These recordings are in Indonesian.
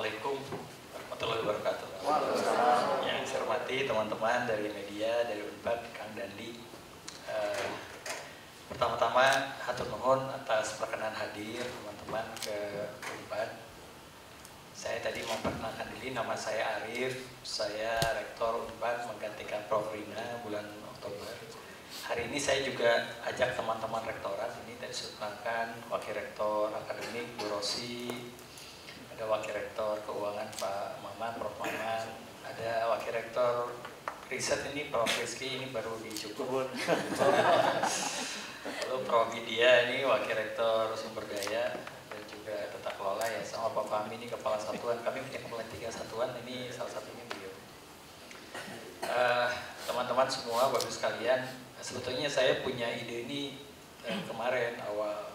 Assalamualaikum warahmatullahi wabarakatuh. Yang saya hormati teman-teman dari media, dari Unpad, Kang Dandi. Pertama-tama hatur nuhun atas perkenan hadir teman-teman ke Unpad. Saya tadi memperkenalkan diri, nama saya Arif, saya Rektor Unpad menggantikan Prof. Rina bulan Oktober. Hari ini saya juga ajak teman-teman rektorat, ini tadi disertakan Wakil Rektor Akademik Bu Rosi, ada Wakil Rektor Keuangan Pak Maman, Prof. Maman, ada Wakil Rektor Riset ini Prof. Rizky, ini baru dicukup. Lalu Prof. Widya ini Wakil Rektor Sumber Daya dan juga Tata Kelola ya, sama Pak Fahmi ini Kepala Satuan. Kami punya kepala 3 satuan, ini salah satunya beliau. Teman-teman semua, bagus sekalian, sebetulnya saya punya ide ini kemarin awal.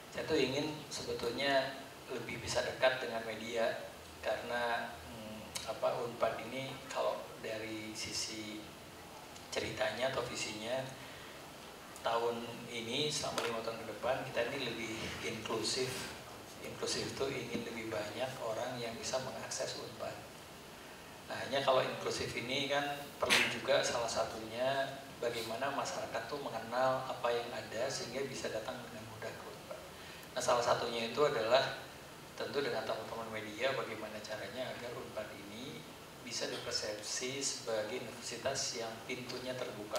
Saya tuh ingin sebetulnya lebih bisa dekat dengan media karena Unpad ini kalau dari sisi ceritanya atau visinya tahun ini selama 5 tahun ke depan kita ini lebih inklusif. Inklusif itu ingin lebih banyak orang yang bisa mengakses Unpad. Nah, hanya kalau inklusif ini kan perlu juga salah satunya bagaimana masyarakat tuh mengenal apa yang ada sehingga bisa datang dengan mudah ke Unpad. Nah, salah satunya itu adalah tentu dengan teman-teman media bagaimana caranya agar Unpad ini bisa dipersepsi sebagai universitas yang pintunya terbuka.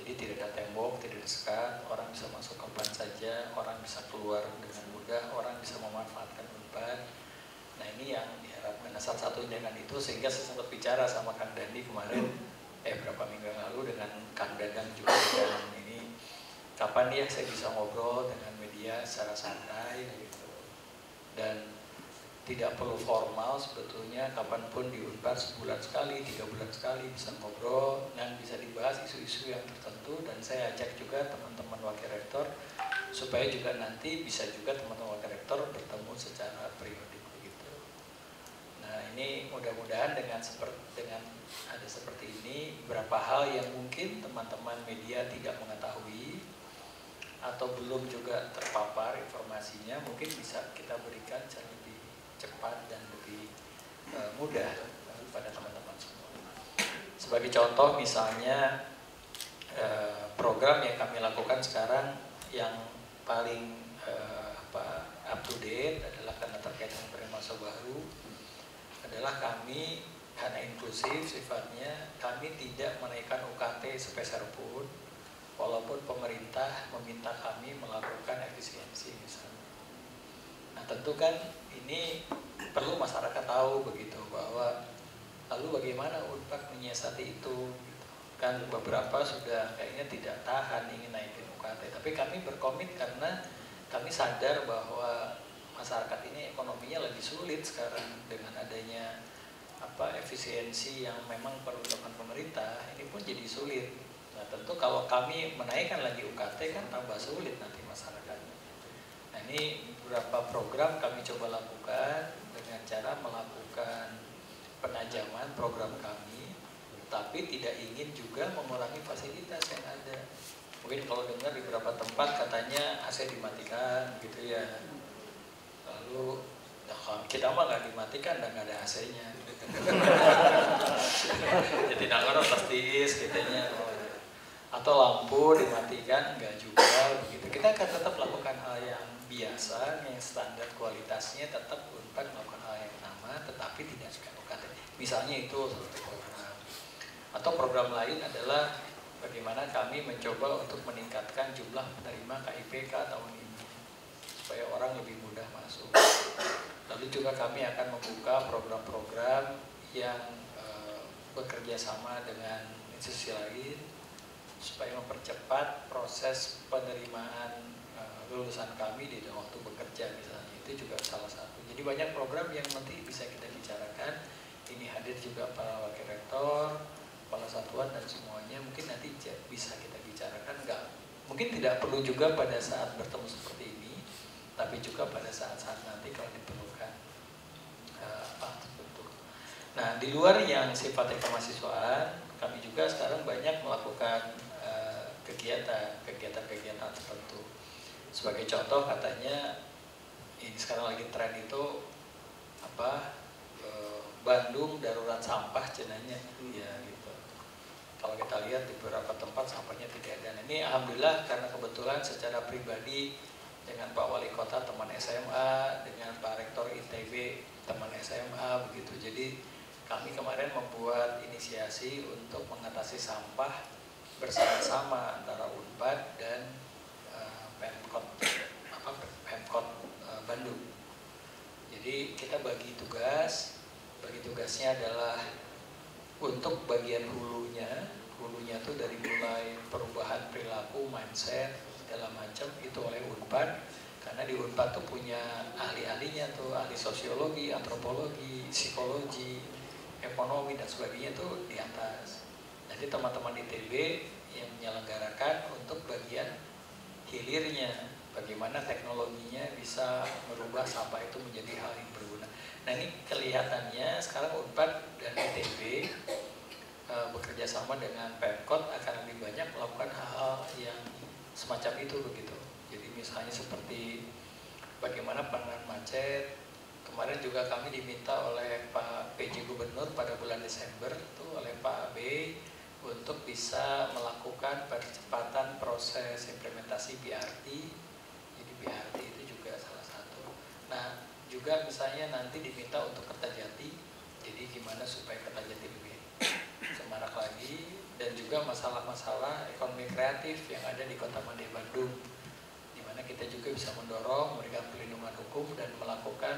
Jadi tidak ada tembok, tidak ada sekat, orang bisa masuk kapan saja, orang bisa keluar dengan mudah, orang bisa memanfaatkan Unpad. Nah, ini yang diharapkan. Nah, salah satu dengan itu sehingga saya sempat bicara sama Kang Dandi kemarin, berapa minggu yang lalu dengan Kang Dadang juga dengan ini, kapan ya saya bisa ngobrol dengan media secara santai gitu. Dan tidak perlu formal sebetulnya, kapanpun di Unpad sebulan sekali, 3 bulan sekali bisa ngobrol dan bisa dibahas isu-isu yang tertentu. Dan saya ajak juga teman-teman wakil rektor supaya juga nanti bisa juga teman-teman wakil rektor bertemu secara periodik begitu. Nah, ini mudah-mudahan dengan ada seperti ini, beberapa hal yang mungkin teman-teman media tidak mengetahui atau belum juga terpapar informasinya, mungkin bisa kita berikan secara lebih cepat dan lebih mudah pada teman-teman semua. Sebagai contoh misalnya program yang kami lakukan sekarang yang paling up to date adalah karena terkait dengan permasa baru adalah kami karena inklusif sifatnya, kami tidak menaikkan UKT sepeser pun walaupun pemerintah meminta kami melakukan efisiensi misalnya. Nah, tentu kan ini perlu masyarakat tahu begitu bahwa lalu bagaimana Unpad menyiasati itu gitu. Kan beberapa sudah kayaknya tidak tahan ingin naikin UKT, tapi kami berkomit karena kami sadar bahwa masyarakat ini ekonominya lagi sulit sekarang dengan adanya efisiensi yang memang perlu dilakukan pemerintah, ini pun jadi sulit. Nah, tentu kalau kami menaikkan lagi UKT kan tambah sulit nanti masyarakatnya. Nah, ini beberapa program kami coba lakukan dengan cara melakukan penajaman program kami, tapi tidak ingin juga mengurangi fasilitas yang ada. Mungkin kalau dengar di beberapa tempat katanya AC dimatikan gitu ya. Lalu kita mah nggak dimatikan dan nggak ada AC-nya. Jadi nggak pasti katanya. Atau lampu dimatikan, enggak juga begitu. Kita akan tetap lakukan hal yang biasa, yang standar kualitasnya, tetap Unpad melakukan hal yang sama, tetapi tidak suka UKT. Misalnya itu seperti program. Atau program lain adalah bagaimana kami mencoba untuk meningkatkan jumlah penerima KIPK tahun ini supaya orang lebih mudah masuk. Lalu juga kami akan membuka program-program yang bekerja sama dengan institusi lain supaya mempercepat proses penerimaan lulusan kami di waktu bekerja misalnya. Itu juga salah satu. Jadi banyak program yang nanti bisa kita bicarakan. Ini hadir juga para wakil rektor, kepala satuan dan semuanya. Mungkin nanti bisa kita bicarakan. Mungkin tidak perlu juga pada saat bertemu seperti ini, tapi juga pada saat-saat nanti kalau diperlukan tertentu. Nah, di luar yang sifatnya kemahasiswaan, kami juga sekarang banyak melakukan kegiatan tertentu. Sebagai contoh katanya ini sekarang lagi tren itu Bandung darurat sampah cenanya ya gitu. Kalau kita lihat di beberapa tempat sampahnya tidak ada. Nah, ini alhamdulillah karena kebetulan secara pribadi dengan Pak Wali Kota teman SMA, dengan Pak Rektor ITB teman SMA begitu. Jadi kami kemarin membuat inisiasi untuk mengatasi sampah bersama-sama antara Unpad dan Pemkot Bandung. Jadi kita bagi tugasnya adalah untuk bagian hulunya tuh dari mulai perubahan perilaku, mindset, segala macam itu oleh Unpad, karena di Unpad tuh punya ahli-ahlinya tuh, ahli sosiologi, antropologi, psikologi, ekonomi dan sebagainya tuh di atas. Jadi teman-teman ITB yang menyelenggarakan untuk bagian hilirnya, bagaimana teknologinya bisa merubah sampah itu menjadi hal yang berguna. Nah ini kelihatannya sekarang Unpad dan ITB bekerja sama dengan Pemkot akan lebih banyak melakukan hal-hal yang semacam itu begitu. Jadi misalnya seperti bagaimana penanganan macet. Kemarin juga kami diminta oleh Pak PJ Gubernur pada bulan Desember itu oleh Pak B untuk bisa melakukan percepatan proses implementasi BRT. Jadi BRT itu juga salah satu. Nah juga misalnya nanti diminta untuk Kertajati. Jadi gimana supaya Kertajati lebih semarak lagi, dan juga masalah-masalah ekonomi kreatif yang ada di Kota Madya Bandung, di mana kita juga bisa mendorong, memberikan perlindungan hukum dan melakukan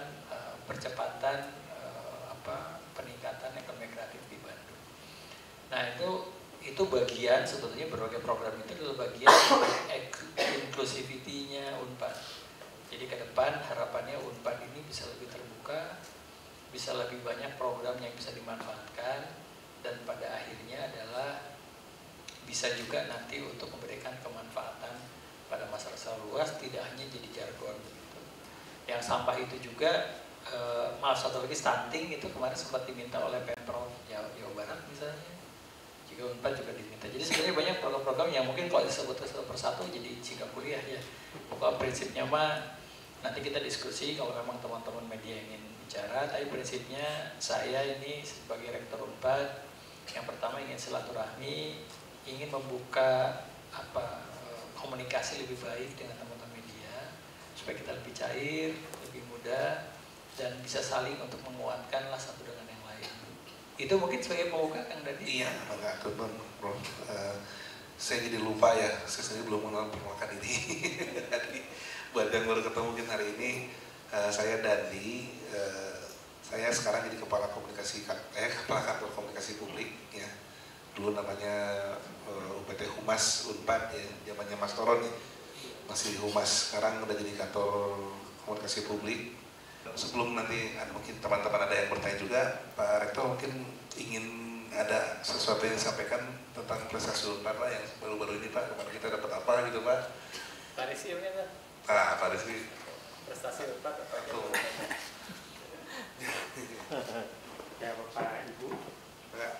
percepatan peningkatan ekonomi kreatif di Bandung. Nah itu bagian sebetulnya berbagai program itu adalah bagian inclusivity-nya Unpad. Jadi ke depan harapannya Unpad ini bisa lebih terbuka, bisa lebih banyak program yang bisa dimanfaatkan, dan pada akhirnya adalah bisa juga nanti untuk memberikan kemanfaatan pada masyarakat luas, tidak hanya jadi jargon begitu. Yang sampah itu juga maaf, satu lagi stunting itu kemarin sempat diminta oleh Pemprov Jawa Barat misalnya, juga Unpad juga diminta. Jadi sebenarnya banyak program-program yang mungkin kalau disebut satu persatu jadi jika kuliah ya. Pokoknya prinsipnya mah nanti kita diskusi kalau memang teman-teman media ingin bicara, tapi prinsipnya saya ini sebagai Rektor Unpad yang pertama ingin silaturahmi, ingin membuka komunikasi lebih baik dengan teman-teman media supaya kita lebih cair, lebih mudah, dan bisa saling untuk menguatkan lah satu dengan yang lain. Itu mungkin sebagai pembuka Kang Dadi. Iya, Pak Akun, Prof. Saya jadi lupa ya, saya sendiri belum mengenal perkenalkan ini. Buat yang baru ketemu mungkin hari ini, saya Dandi. Saya sekarang jadi kepala kantor komunikasi publik ya. Dulu namanya UPT Humas Unpad ya, zamannya Mas Toron ya. Masih Humas, sekarang udah jadi kantor komunikasi publik. Sebelum nanti mungkin teman-teman ada yang bertanya juga, Pak Rektor mungkin ingin ada sesuatu yang disampaikan tentang prestasi Unpad lah yang baru-baru ini Pak, kemarin kita dapat apa gitu Pak? Pak Rizky ini kan? Pak Rizky. Prestasi Unpad apa aja? Ya Bapak Ibu. Pak.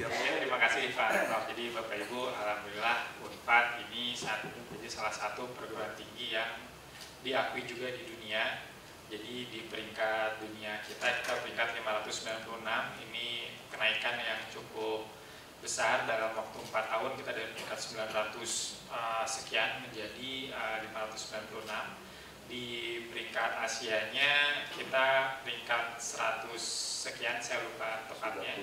Ya, terima kasih Pak Prof. Jadi Bapak Ibu, alhamdulillah Unpad ini menjadi salah satu perguruan tinggi yang diakui juga di dunia. Jadi di peringkat dunia kita peringkat 596, ini kenaikan yang cukup besar dalam waktu 4 tahun. Kita dari peringkat 900 sekian menjadi 596. Di peringkat Asianya kita peringkat 100 sekian, saya lupa tepatnya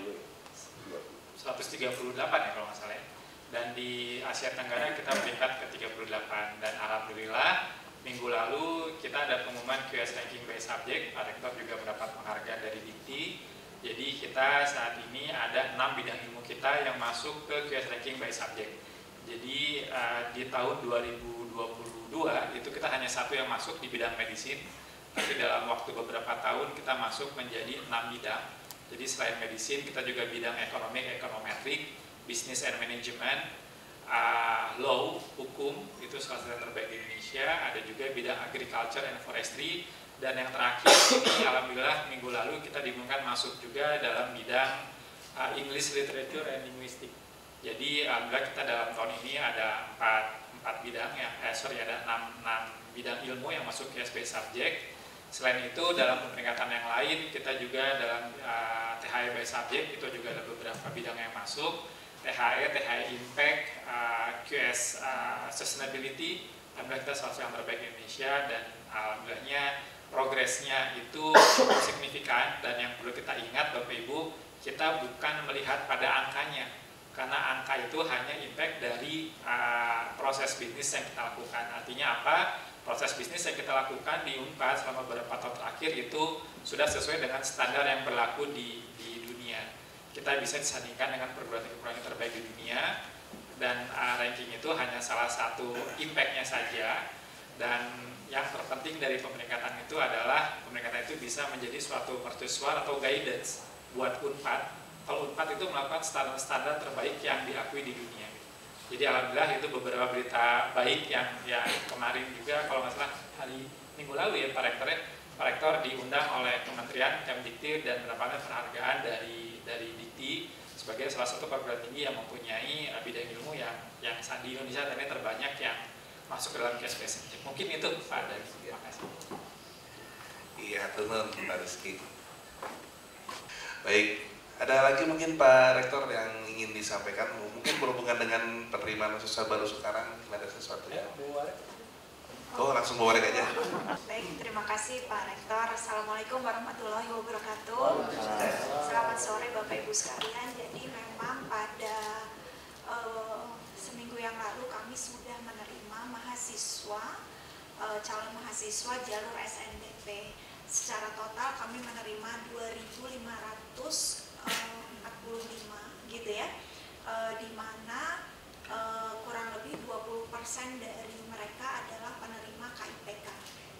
138 ya kalau nggak salah ya. Dan di Asia Tenggara kita peringkat ke-38. Dan alhamdulillah minggu lalu kita ada pengumuman QS ranking by subject. Pak Rektor juga mendapat penghargaan dari Dikti. Jadi kita saat ini ada 6 bidang ilmu kita yang masuk ke QS ranking by subject. Jadi di tahun 2022 itu kita hanya satu yang masuk di bidang medisin, tapi dalam waktu beberapa tahun kita masuk menjadi 6 bidang. Jadi selain medisin kita juga bidang ekonomi, ekonometrik, business and management, law, hukum, itu salah satu yang terbaik di Indonesia. Ada juga bidang agriculture and forestry, dan yang terakhir ini alhamdulillah minggu lalu kita diumumkan masuk juga dalam bidang English literature and linguistic. Jadi alhamdulillah kita dalam tahun ini ada 4 bidang ya, ada 6 bidang ilmu yang masuk ke SP subject. Selain itu dalam peringkatan yang lain kita juga dalam THE by subject itu juga ada beberapa bidang yang masuk. THE Impact, QS Sustainability, alhamdulillah kita salah satu yang terbaik di Indonesia dan alhamdulillahnya progresnya itu cukup signifikan. Dan yang perlu kita ingat Bapak Ibu, kita bukan melihat pada angkanya, karena angka itu hanya impact dari proses bisnis yang kita lakukan. Artinya apa? Proses bisnis yang kita lakukan di Unpad selama beberapa tahun terakhir itu sudah sesuai dengan standar yang berlaku di dunia. Kita bisa disandingkan dengan perguruan tinggi terbaik di dunia, dan ranking itu hanya salah satu impactnya saja. Dan yang terpenting dari pemeringkatan itu adalah pemeringkatan itu bisa menjadi suatu mercusuar atau guidance buat Unpad. Kalau Unpad itu melakukan standar-standar terbaik yang diakui di dunia. Jadi alhamdulillah itu beberapa berita baik yang kemarin juga kalau nggak salah hari Minggu lalu ya Pak Rektor diundang oleh Kementerian Kemdikti dan mendapatkan penghargaan dari Dikti sebagai salah satu perguruan tinggi yang mempunyai bidang ilmu yang di Indonesia ini terbanyak yang masuk ke dalam KSPS. Mungkin itu Pak dari. Terima kasih. Iya, tenun Pak Rizky. Baik. Ada lagi mungkin Pak Rektor yang ingin disampaikan, mungkin berhubungan dengan penerimaan mahasiswa baru sekarang, ada sesuatu ya? Oh, langsung bawa aja. Baik, terima kasih Pak Rektor. Assalamualaikum warahmatullahi wabarakatuh. Selamat sore Bapak Ibu sekalian. Jadi memang pada seminggu yang lalu kami sudah menerima mahasiswa, calon mahasiswa jalur SNDP. Secara total kami menerima 2.545 gitu ya, di mana kurang lebih 20% dari mereka adalah penerima KIPK.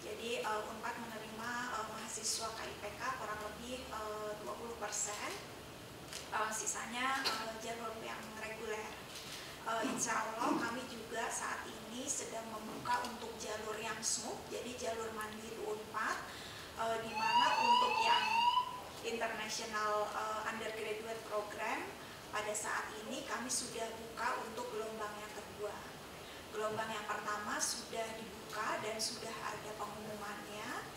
Jadi Unpad menerima mahasiswa KIPK kurang lebih 20%, sisanya jalur yang reguler. Insya Allah kami juga saat ini sedang membuka untuk jalur yang smooth, jadi jalur mandiri Unpad, di mana untuk yang international undergraduate program pada saat ini kami sudah buka untuk gelombang yang kedua. Gelombang yang pertama sudah dibuka dan sudah ada pengumumannya,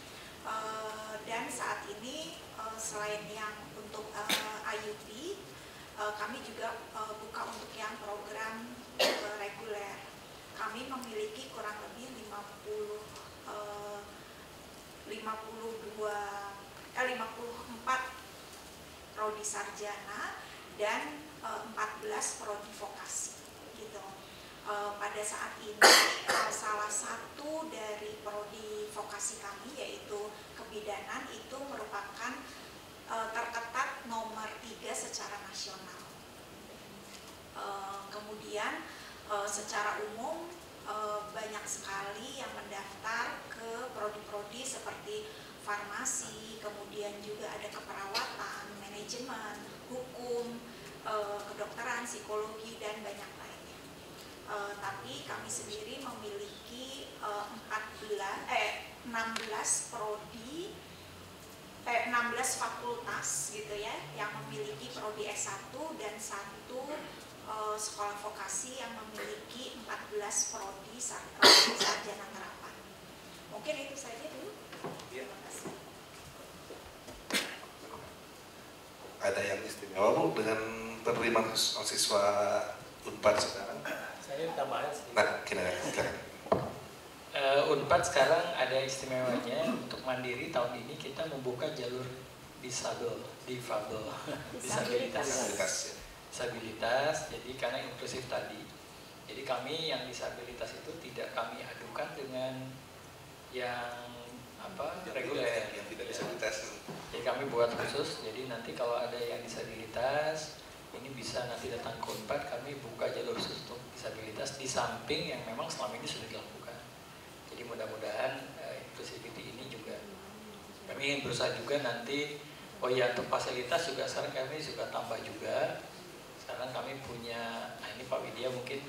dan saat ini selain yang untuk IUP, kami juga buka untuk yang program reguler. Kami memiliki kurang lebih 54 prodi sarjana dan 14 prodi vokasi gitu. Pada saat ini salah satu dari prodi vokasi kami yaitu kebidanan itu merupakan terketat nomor 3 secara nasional. Kemudian secara umum banyak sekali yang mendaftar ke prodi-prodi seperti farmasi, kemudian juga ada keperawatan, manajemen, hukum, kedokteran, psikologi, dan banyak lainnya. Tapi kami sendiri memiliki 16 prodi, 16 fakultas gitu ya, yang memiliki prodi S1 dan 1 sekolah vokasi yang memiliki 14 prodi sarjana terapan. Mungkin itu saja dulu. Terima kasih. Ada yang istimewa Bu dengan penerimaan mahasiswa Unpad sekarang? Saya tambahan sedikit. Nah, kira-kira. Unpad sekarang ada istimewanya untuk mandiri. Tahun ini kita membuka jalur difabel, disabilitas. Jadi karena inklusif tadi, jadi kami yang disabilitas itu tidak kami adukan dengan yang reguler, yang tidak disabilitas. Jadi kami buat khusus. Jadi nanti kalau ada yang disabilitas ini bisa nanti datang ke Unpad, kami buka jalur khusus untuk disabilitas di samping yang memang selama ini sudah dilakukan. Jadi mudah-mudahan inclusivity ini juga kami ingin berusaha juga nanti. Oh ya, untuk fasilitas juga sekarang kami juga tambah juga. Sekarang kami punya, nah ini Pak Widya mungkin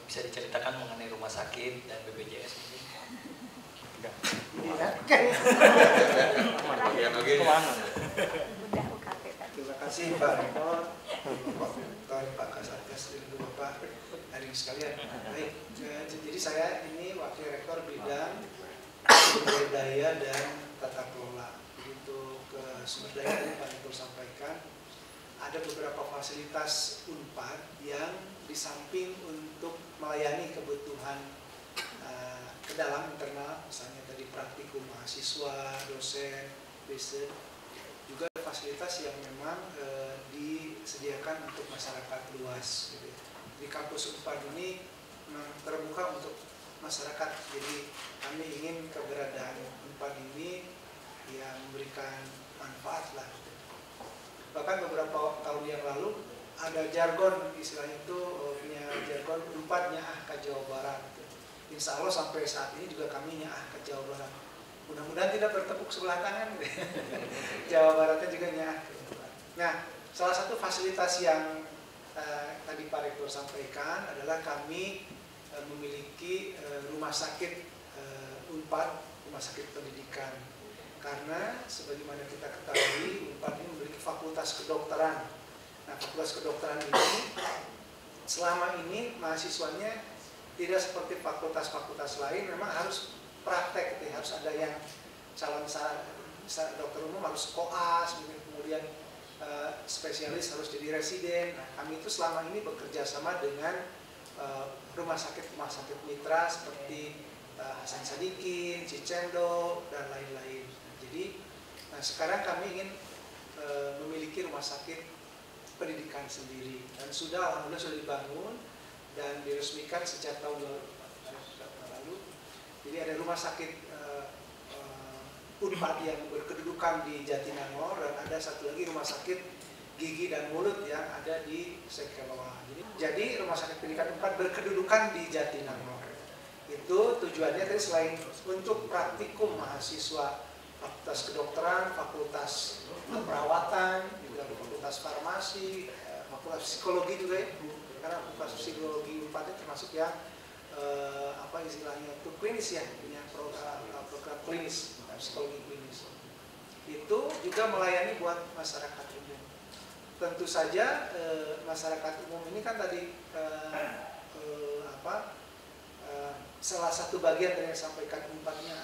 bisa diceritakan mengenai rumah sakit dan BPJS mungkin. Terima kasih Pak Rektor. Rektor, Pak Kasatgas, dan Bapak hadirin sekalian. Baik, jadi saya ini Wakil Rektor bidang sumber daya dan tata kelola. Untuk sumber daya yang Pak Rektor sampaikan, ada beberapa fasilitas UNPAD yang di samping untuk melayani kebutuhan ke dalam internal, misalnya tadi praktikum mahasiswa, dosen, riset, juga ada fasilitas yang memang disediakan untuk masyarakat luas. Gitu. Di kampus UNPAD ini terbuka untuk masyarakat, jadi kami ingin keberadaan UNPAD ini yang memberikan manfaat lah. Bahkan beberapa tahun yang lalu ada jargon, istilah itu punya jargon UNPAD Nyaah ke Jawa Barat. Insya Allah sampai saat ini juga kami Nyaah ke Jawa Barat. Mudah-mudahan tidak bertepuk sebelah tangan. Jawa Baratnya juga Nyaah ke Jawa Barat. Nah, salah satu fasilitas yang tadi Pak Rektor sampaikan adalah kami memiliki rumah sakit UNPAD, rumah sakit pendidikan. Karena sebagaimana kita ketahui, UNPAD ini memiliki fakultas kedokteran. Nah, fakultas kedokteran ini selama ini mahasiswanya tidak seperti fakultas-fakultas lain, memang harus praktek, gitu. Harus ada yang calon dokter umum harus koas, kemudian spesialis harus jadi residen. Nah, kami itu selama ini bekerja sama dengan rumah sakit mitra seperti Hasan Sadikin, Cicendo, dan lain-lain. Jadi, sekarang kami ingin memiliki rumah sakit pendidikan sendiri, dan alhamdulillah sudah dibangun dan diresmikan sejak tahun lalu. Jadi ada rumah sakit UNPAD yang berkedudukan di Jatinangor, dan ada satu lagi rumah sakit gigi dan mulut yang ada di Sekeloa. Jadi rumah sakit pendidikan UNPAD berkedudukan di Jatinangor. Itu tujuannya tadi selain untuk praktikum mahasiswa fakultas kedokteran, fakultas keperawatan, juga fakultas farmasi, fakultas psikologi juga ya. Karena fakultas psikologi UNPAD termasuk yang istilahnya itu klinis ya, punya program klinis, psikologi klinis. Itu juga melayani buat masyarakat umum. Tentu saja masyarakat umum ini kan tadi salah satu bagian dari yang disampaikan UNPAD-nya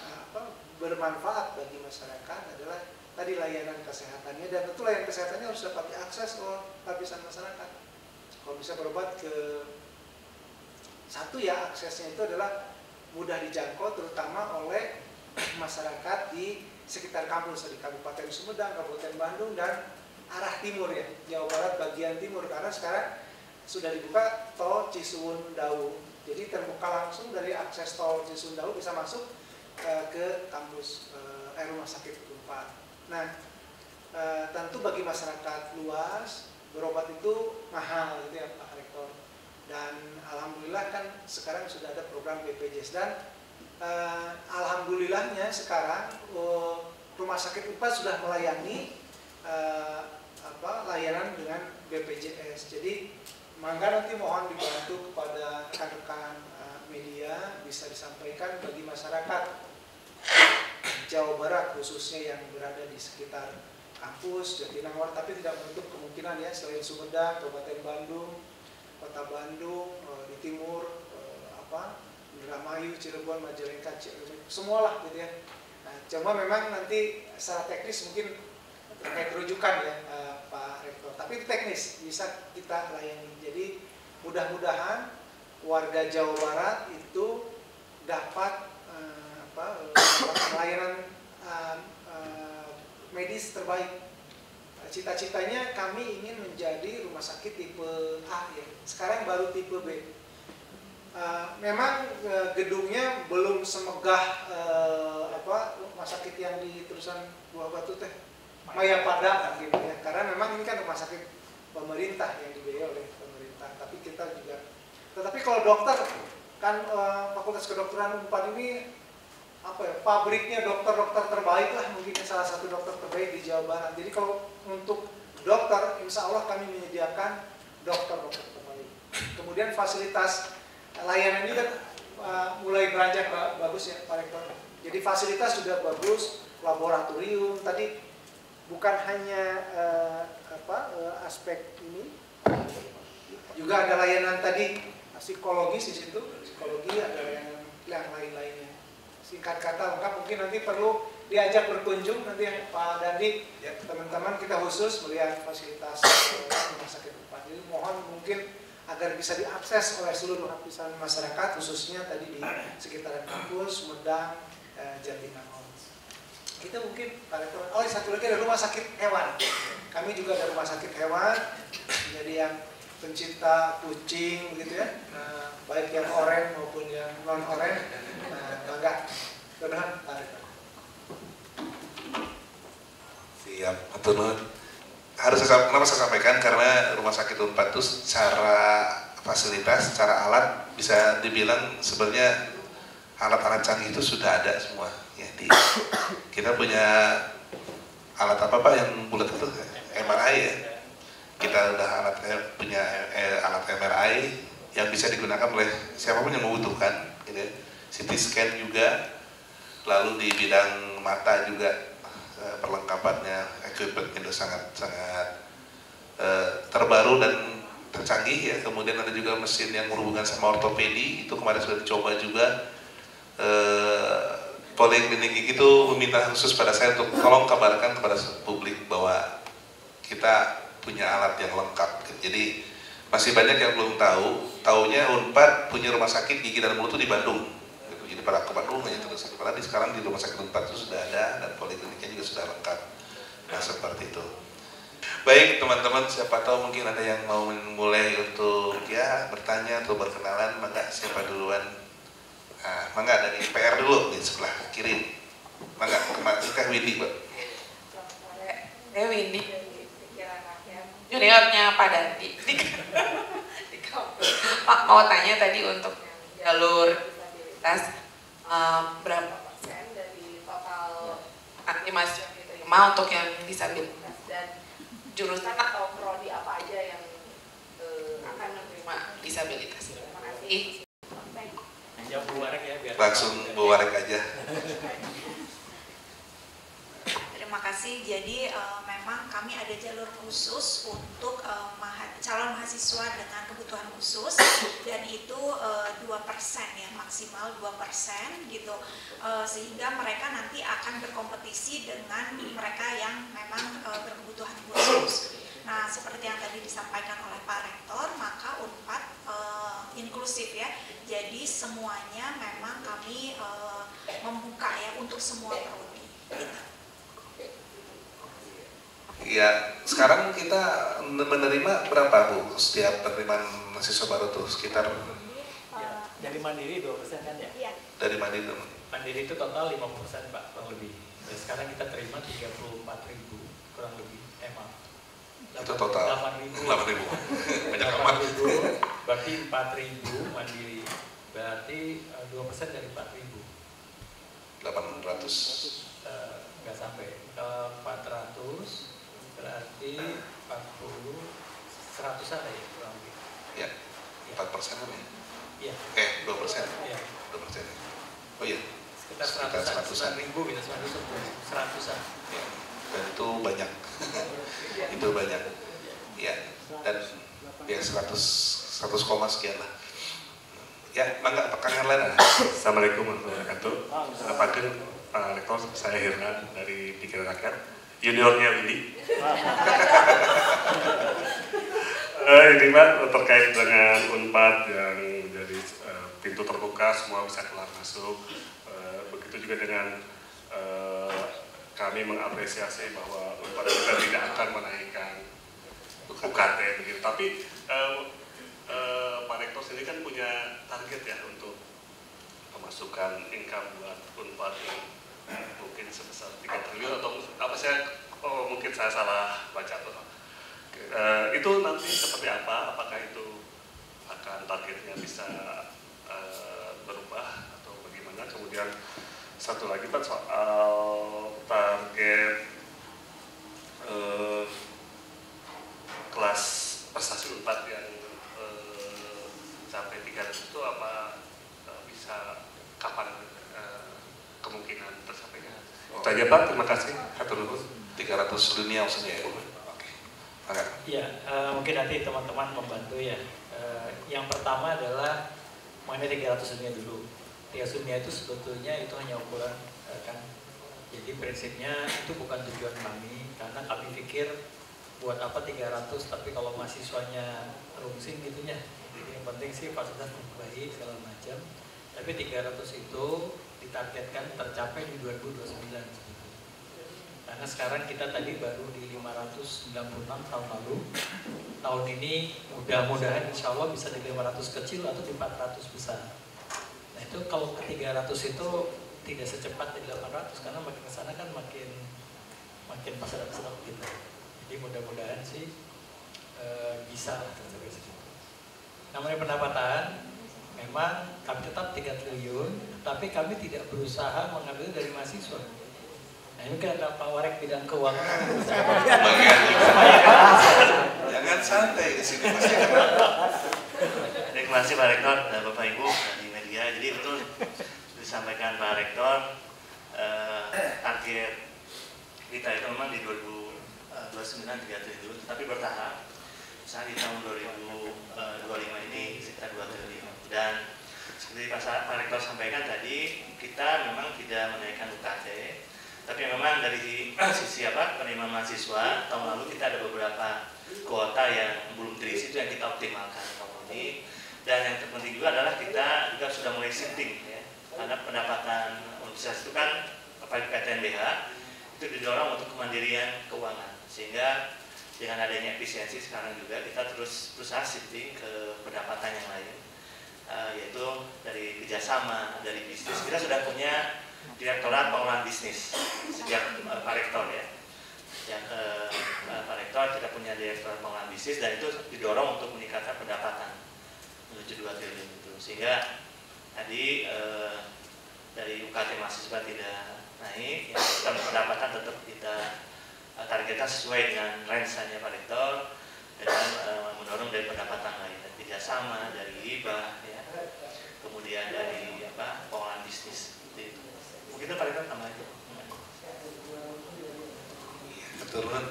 bermanfaat bagi masyarakat adalah tadi layanan kesehatannya, dan tentu layanan kesehatannya harus dapat diakses oleh lapisan masyarakat. Kalau bisa berobat ke satu ya, aksesnya itu adalah mudah dijangkau terutama oleh masyarakat di sekitar kampus, di Kabupaten Sumedang, Kabupaten Bandung, dan arah timur ya, Jawa Barat bagian timur, karena sekarang sudah dibuka tol Cisuwun Dawu. Jadi terbuka langsung dari akses tol Cisuwun Dawu bisa masuk ke kampus rumah sakit UNPAD. Nah, tentu bagi masyarakat luas berobat itu mahal gitu ya Pak Rektor. Dan alhamdulillah kan sekarang sudah ada program BPJS, dan alhamdulillahnya sekarang rumah sakit UNPAD sudah melayani layanan dengan BPJS. Jadi mangga nanti mohon dibantu kepada rekan-rekan media bisa disampaikan bagi masyarakat Jawa Barat khususnya yang berada di sekitar kampus Jatinangor, tapi tidak menutup kemungkinan ya selain Sumedang, Kabupaten Bandung, Kota Bandung, di timur Indramayu, Cirebon, Majalengka, semualah gitu ya. Nah, cuma memang nanti secara teknis mungkin terkait rujukan ya Pak Rektor, tapi itu teknis bisa kita layani. Jadi mudah-mudahan warga Jawa Barat itu dapat layanan medis terbaik. Cita-citanya kami ingin menjadi rumah sakit tipe A ya. Sekarang baru tipe B. Memang gedungnya belum semegah rumah sakit yang di terusan Buah Batu teh Mayapada gitu ya. Karena memang ini kan rumah sakit pemerintah yang dibiayai oleh pemerintah. Tetapi kalau dokter kan Fakultas Kedokteran UNPAD ini pabriknya dokter-dokter terbaik lah, mungkin salah satu dokter terbaik di Jawa Barat. Jadi kalau untuk dokter, insya Allah kami menyediakan dokter-dokter terbaik. Kemudian fasilitas layanan ini kan mulai beranjak bagus ya Pak Rektor. Jadi fasilitas sudah bagus, laboratorium tadi bukan hanya aspek ini Juga ada layanan tadi psikologis di situ, psikologi, ada layanan yang lain-lainnya. Singkat kata lengkap, mungkin nanti perlu diajak berkunjung nanti Pak Dandi, ya, teman-teman kita khusus melihat fasilitas rumah sakit Unpad. Jadi mohon mungkin agar bisa diakses oleh seluruh lapisan masyarakat, khususnya tadi di sekitaran kampus, Medang, Jatinangor. Kita mungkin Pak Rektor, satu lagi ada rumah sakit hewan. Kami juga ada rumah sakit hewan, jadi yang pencinta kucing begitu ya, baik yang oranye maupun yang non oranye, bangga. Mudah-mudahan Pak Rektor. Siap, betul. Kenapa saya sampaikan, karena rumah sakit Unpad itu secara fasilitas, secara alat bisa dibilang sebenarnya alat-alat canggih itu sudah ada semua. Ya, kita punya alat apa Pak yang bulat itu? MRI ya. Kita udah punya alat MRI yang bisa digunakan oleh siapapun yang membutuhkan. Gitu. CT scan juga, lalu di bidang mata juga. Perlengkapannya, equipment itu sangat terbaru dan tercanggih ya. Kemudian ada juga mesin yang berhubungan sama ortopedi, itu kemarin sudah dicoba juga. Poliklinik itu meminta khusus pada saya untuk tolong kabarkan kepada publik bahwa kita punya alat yang lengkap. Jadi masih banyak yang belum tahu. Taunya Unpad punya rumah sakit gigi dan mulut itu di Bandung. Jadi pada ke Bandung ya terus. Padahal sekarang di rumah sakit Unpad itu sudah ada dan polikliniknya juga sudah lengkap. Nah seperti itu. Baik teman-teman, siapa tahu mungkin ada yang mau mulai untuk ya bertanya atau berkenalan, maka siapa duluan? Mangga dari PR dulu di sebelah kiri. Mangga kemana Windy, Pak? Saya Windy dari Pikiran Rakyat. Juniornya Pak Dandi di kampus. Pak mau tanya tadi untuk jalur disabilitas berapa persen dari total nanti mahasiswa diterima untuk yang disabilitas, dan jurusan atau prodi apa aja yang akan menerima disabilitas? Terima kasih. Jawab Bu Warek ya, biar Langsung Bu Warek aja. Terima kasih. Jadi memang kami ada jalur khusus untuk calon mahasiswa dengan kebutuhan khusus, dan itu 2% ya, maksimal 2% gitu, sehingga mereka nanti akan berkompetisi dengan mereka yang memang berkebutuhan khusus. Nah, seperti yang tadi disampaikan oleh Pak Rektor, maka Unpad inklusif ya. Jadi semuanya memang kami membuka ya untuk semua prodi. Gitu. Ya, sekarang kita menerima berapa Bu setiap penerimaan mahasiswa baru tuh? Sekitar ya, dari Mandiri 2% kan ya? Iya. dari Mandiri tuh. Mandiri itu total 5% Pak, kurang lebih. Dan sekarang kita terima 34.000 kurang lebih. Maaf. Itu total 8.000. Banyak amat. 8.000, berarti 4.000 Mandiri. Berarti 2% dari 4.000. 800. Nggak sampai. 400 berarti 40, 100 ada ya kurang lebih. Ya, 4% kan ya? Iya. 2%. Iya. 2%. Oh iya. Sekitar 100-an ribu gitu, 100-an. Ya, dan itu banyak. Itu banyak. Ya, dan ya 100 sekian lah. Ya, mangga Kang Herlan. Assalamualaikum warahmatullahi wabarakatuh. Pagi Pak Rektor, saya Herlan dari Pikiran Rakyat, juniornya Windy. Ini Pak terkait dengan Unpad yang menjadi pintu terbuka, semua bisa keluar masuk. Begitu juga dengan kami mengapresiasi bahwa Unpad kita tidak akan menaikkan UKT begitu. Tapi Pak Rektor sendiri kan punya target ya untuk pemasukan income buat Unpad yang mungkin sebesar 3 triliun atau apa mungkin saya salah baca tuh. Itu nanti seperti apa? Apakah itu akan targetnya bisa berubah atau bagaimana? Kemudian satu lagi Pak soal target kelas prestasi Unpad yang sampai 300 itu apa bisa kapan kemungkinan tercapainya? Itu aja Pak, terima kasih. Hatur nuhun. 300 dunia maksudnya ya Bu. Oke. Mangga. Iya, mungkin nanti teman-teman membantu ya Yang pertama adalah mengenai 300 dunia dulu. 300 dunia itu sebetulnya itu hanya ukuran kan. Jadi prinsipnya itu bukan tujuan kami, karena kami pikir buat apa 300 tapi kalau mahasiswanya rungsing gitunya. Jadi yang penting sih fasilitas baik segala macam. Tapi 300 itu ditargetkan tercapai di 2029. Karena sekarang kita tadi baru di 596 tahun lalu. Tahun ini mudah-mudahan insya Allah bisa di 500 kecil atau di 400 besar. Nah itu kalau ke 300 itu tidak secepat di 800 karena makin ke sana kan makin pasar-pasar gitu. Jadi mudah-mudahan sih bisa lah sampai situ. Namanya pendapatan, memang kami tetap 3 triliun, tapi kami tidak berusaha mengambil dari mahasiswa. Nah ini kan Pak Warek bidang keuangan. Jangan santai di sini pasti. Terima kasih Pak Rektor dan Bapak Ibu dari media. Jadi betul disampaikan Pak Rektor, target kita itu memang di 2029 3 triliun, tetapi bertahap. Misalnya di tahun 2025 ini sekitar 2 triliun. Dan seperti Pak Rektor sampaikan tadi, kita memang tidak menaikkan UKT. Tapi memang dari sisi penerimaan mahasiswa, tahun lalu kita ada beberapa kuota yang belum terisi, itu yang kita optimalkan tahun ini. Dan yang terpenting juga adalah kita juga sudah mulai shifting ya. Karena pendapatan universitas itu kan apalagi PTNBH itu didorong untuk kemandirian keuangan. Sehingga dengan adanya efisiensi sekarang juga kita terus berusaha shifting ke pendapatan yang lain. Yaitu dari kerjasama, dari bisnis. Kita sudah punya Direktorat Pengelolaan Bisnis sejak Pak Rektor ya. Yang Pak Rektor kita punya Direktorat Pengelolaan Bisnis dan itu didorong untuk meningkatkan pendapatan menuju 2 triliun itu. Sehingga tadi dari UKT mahasiswa tidak naik, ya, pendapatan tetap kita targetkan sesuai dengan range-nya Pak Rektor dengan mendorong dari pendapatan lain, dari kerjasama, dari hibah, ya, kemudian dari pengelolaan bisnis. Mungkin Pak Rektor tambah aja. Betul kan?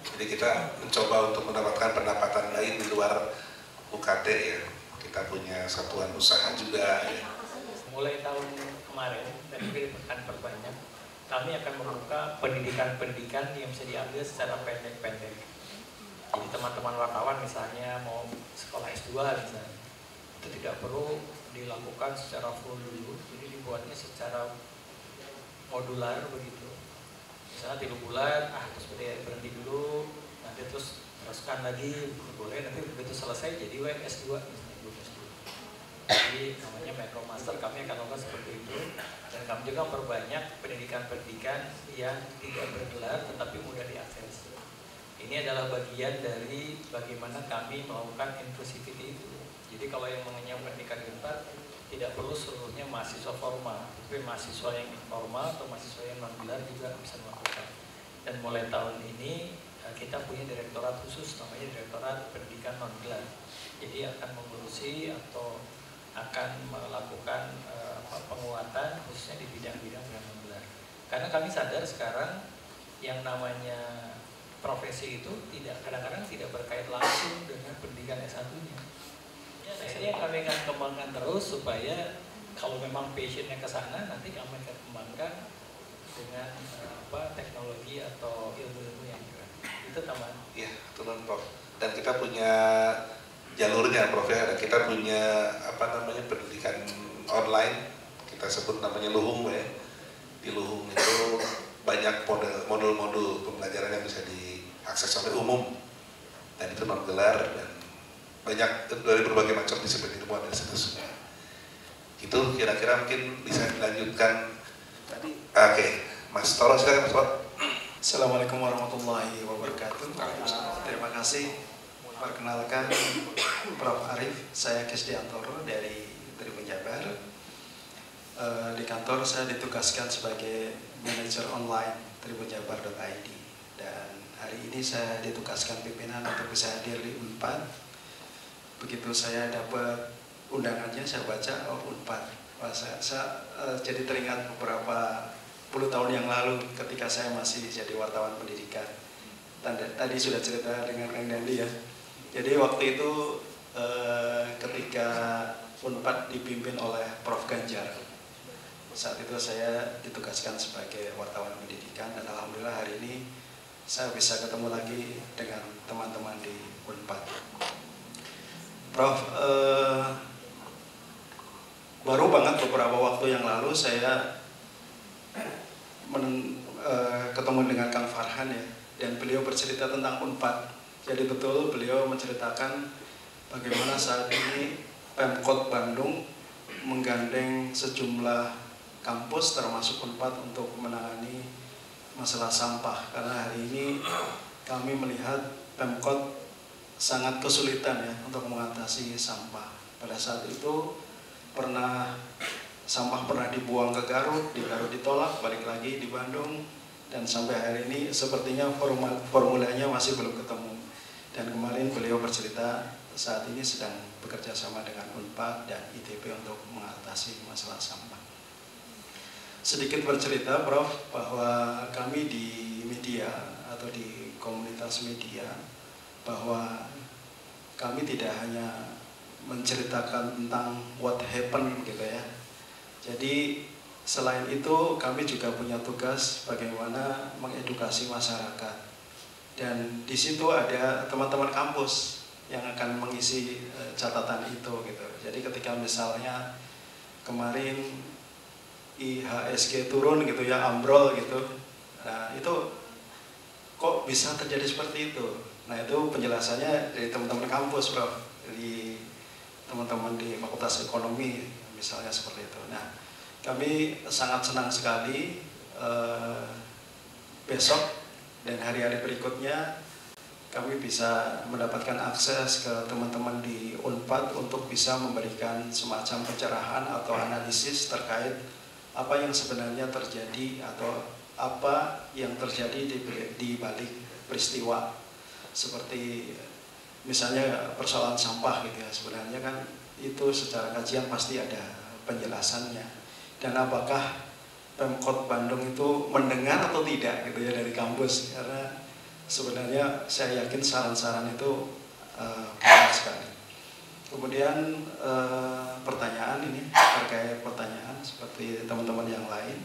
Jadi kita mencoba untuk mendapatkan pendapatan lain di luar UKT ya. Kita punya satuan usaha juga ya. Mulai tahun kemarin dan mungkin akan perbanyak, kami akan membuka pendidikan-pendidikan yang bisa diambil secara pendek-pendek. Jadi teman-teman wartawan misalnya mau sekolah S2 misalnya, itu tidak perlu dilakukan secara full dulu, jadi dibuatnya secara modular begitu. Misalnya 3 bulan, terus berhenti dulu, nanti teruskan lagi, boleh, nanti begitu selesai jadi S2 misalnya, S2. Jadi namanya Metro Master, kami akan lakukan seperti itu. Dan kami juga memperbanyak pendidikan-pendidikan yang tidak bergelar tetapi mudah diakses. Ini adalah bagian dari bagaimana kami melakukan inclusivity itu. Jadi kalau yang mengenyam pendidikan Unpad tidak perlu seluruhnya mahasiswa formal, tapi mahasiswa yang informal atau mahasiswa yang non-gelar juga bisa melakukan. Dan mulai tahun ini kita punya direktorat khusus namanya Direktorat Pendidikan Non-Gelar. Jadi akan mengurusi atau akan melakukan penguatan khususnya di bidang-bidang yang non-gelar. Karena kami sadar sekarang yang namanya profesi itu kadang-kadang tidak berkait langsung dengan pendidikan S1-nya. Nah, ini yang kami akan kembangkan terus supaya kalau memang passionnya ke sana, nanti kami akan kembangkan dengan teknologi atau ilmu-ilmu yang keren. Itu tambahan. Iya, betul Prof. Dan kita punya jalurnya Prof ya. Kita punya pendidikan online, kita sebut namanya Luhung ya. Di Luhung itu banyak modul-modul pembelajaran yang bisa diakses oleh umum, dan itu non gelar dan banyak dari berbagai macam disiplin ilmuwan dan seterusnya. Itu kira-kira mungkin bisa dilanjutkan tadi. Oke, Mas Toro silakan Mas Toro. Assalamualaikum warahmatullahi wabarakatuh. Terima kasih. Perkenalkan Prof. Arif, saya Kisdiantoro dari Tribun Jabar. Di kantor saya ditugaskan sebagai manajer online tribunjabar.id, dan hari ini saya ditugaskan pimpinan untuk bisa hadir di Unpad. Begitu saya dapat undangannya, saya baca Unpad. Saya jadi teringat beberapa puluh tahun yang lalu ketika saya masih jadi wartawan pendidikan. Tadi sudah cerita dengan Kang Dandi ya. Jadi waktu itu ketika Unpad dipimpin oleh Prof. Ganjar, saat itu saya ditugaskan sebagai wartawan pendidikan dan alhamdulillah hari ini saya bisa ketemu lagi dengan teman-teman di Unpad. Prof, baru banget beberapa waktu yang lalu saya ketemu dengan Kang Farhan ya, dan beliau bercerita tentang Unpad. Jadi betul beliau menceritakan bagaimana saat ini Pemkot Bandung menggandeng sejumlah kampus termasuk Unpad untuk menangani masalah sampah, karena hari ini kami melihat Pemkot sangat kesulitan ya untuk mengatasi sampah. Pada saat itu sampah pernah dibuang ke Garut, di Garut ditolak, balik lagi di Bandung, dan sampai hari ini sepertinya formulanya masih belum ketemu. Dan kemarin beliau bercerita saat ini sedang bekerja sama dengan Unpad dan ITB untuk mengatasi masalah sampah. Sedikit bercerita Prof, bahwa kami di media atau di komunitas media, bahwa kami tidak hanya menceritakan tentang what happened gitu ya. Jadi selain itu kami juga punya tugas bagaimana mengedukasi masyarakat. Dan di situ ada teman-teman kampus yang akan mengisi catatan itu gitu. Jadi ketika misalnya kemarin IHSG turun gitu ya, ambrol gitu. Nah, itu kok bisa terjadi seperti itu? Nah, itu penjelasannya dari teman-teman kampus, Prof. Dari teman-teman di Fakultas Ekonomi misalnya seperti itu. Nah, kami sangat senang sekali besok dan hari-hari berikutnya kami bisa mendapatkan akses ke teman-teman di Unpad untuk bisa memberikan semacam pencerahan atau analisis terkait apa yang sebenarnya terjadi atau apa yang terjadi di balik peristiwa seperti misalnya persoalan sampah gitu ya. Sebenarnya kan itu secara kajian pasti ada penjelasannya, dan apakah Pemkot Bandung itu mendengar atau tidak gitu ya dari kampus, karena sebenarnya saya yakin saran-saran itu banyak sekali. Kemudian pertanyaan ini terkait pertanyaan seperti teman-teman yang lain,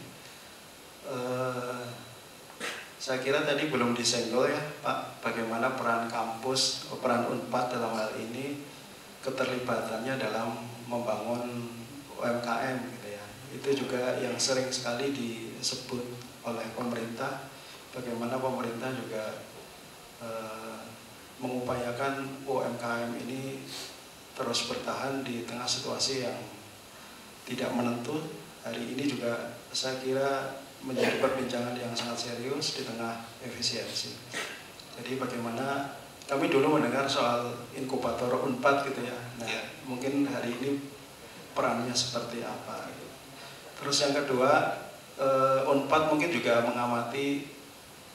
saya kira tadi belum disenggol ya Pak, bagaimana peran kampus, peran Unpad dalam hal ini, keterlibatannya dalam membangun UMKM gitu ya. Itu juga yang sering sekali disebut oleh pemerintah, bagaimana pemerintah juga mengupayakan UMKM ini terus bertahan di tengah situasi yang tidak menentu. Hari ini juga saya kira menjadi perbincangan yang sangat serius di tengah efisiensi. Jadi bagaimana kami dulu mendengar soal inkubator Unpad gitu ya. Nah, mungkin hari ini perannya seperti apa. Terus yang kedua, Unpad mungkin juga mengamati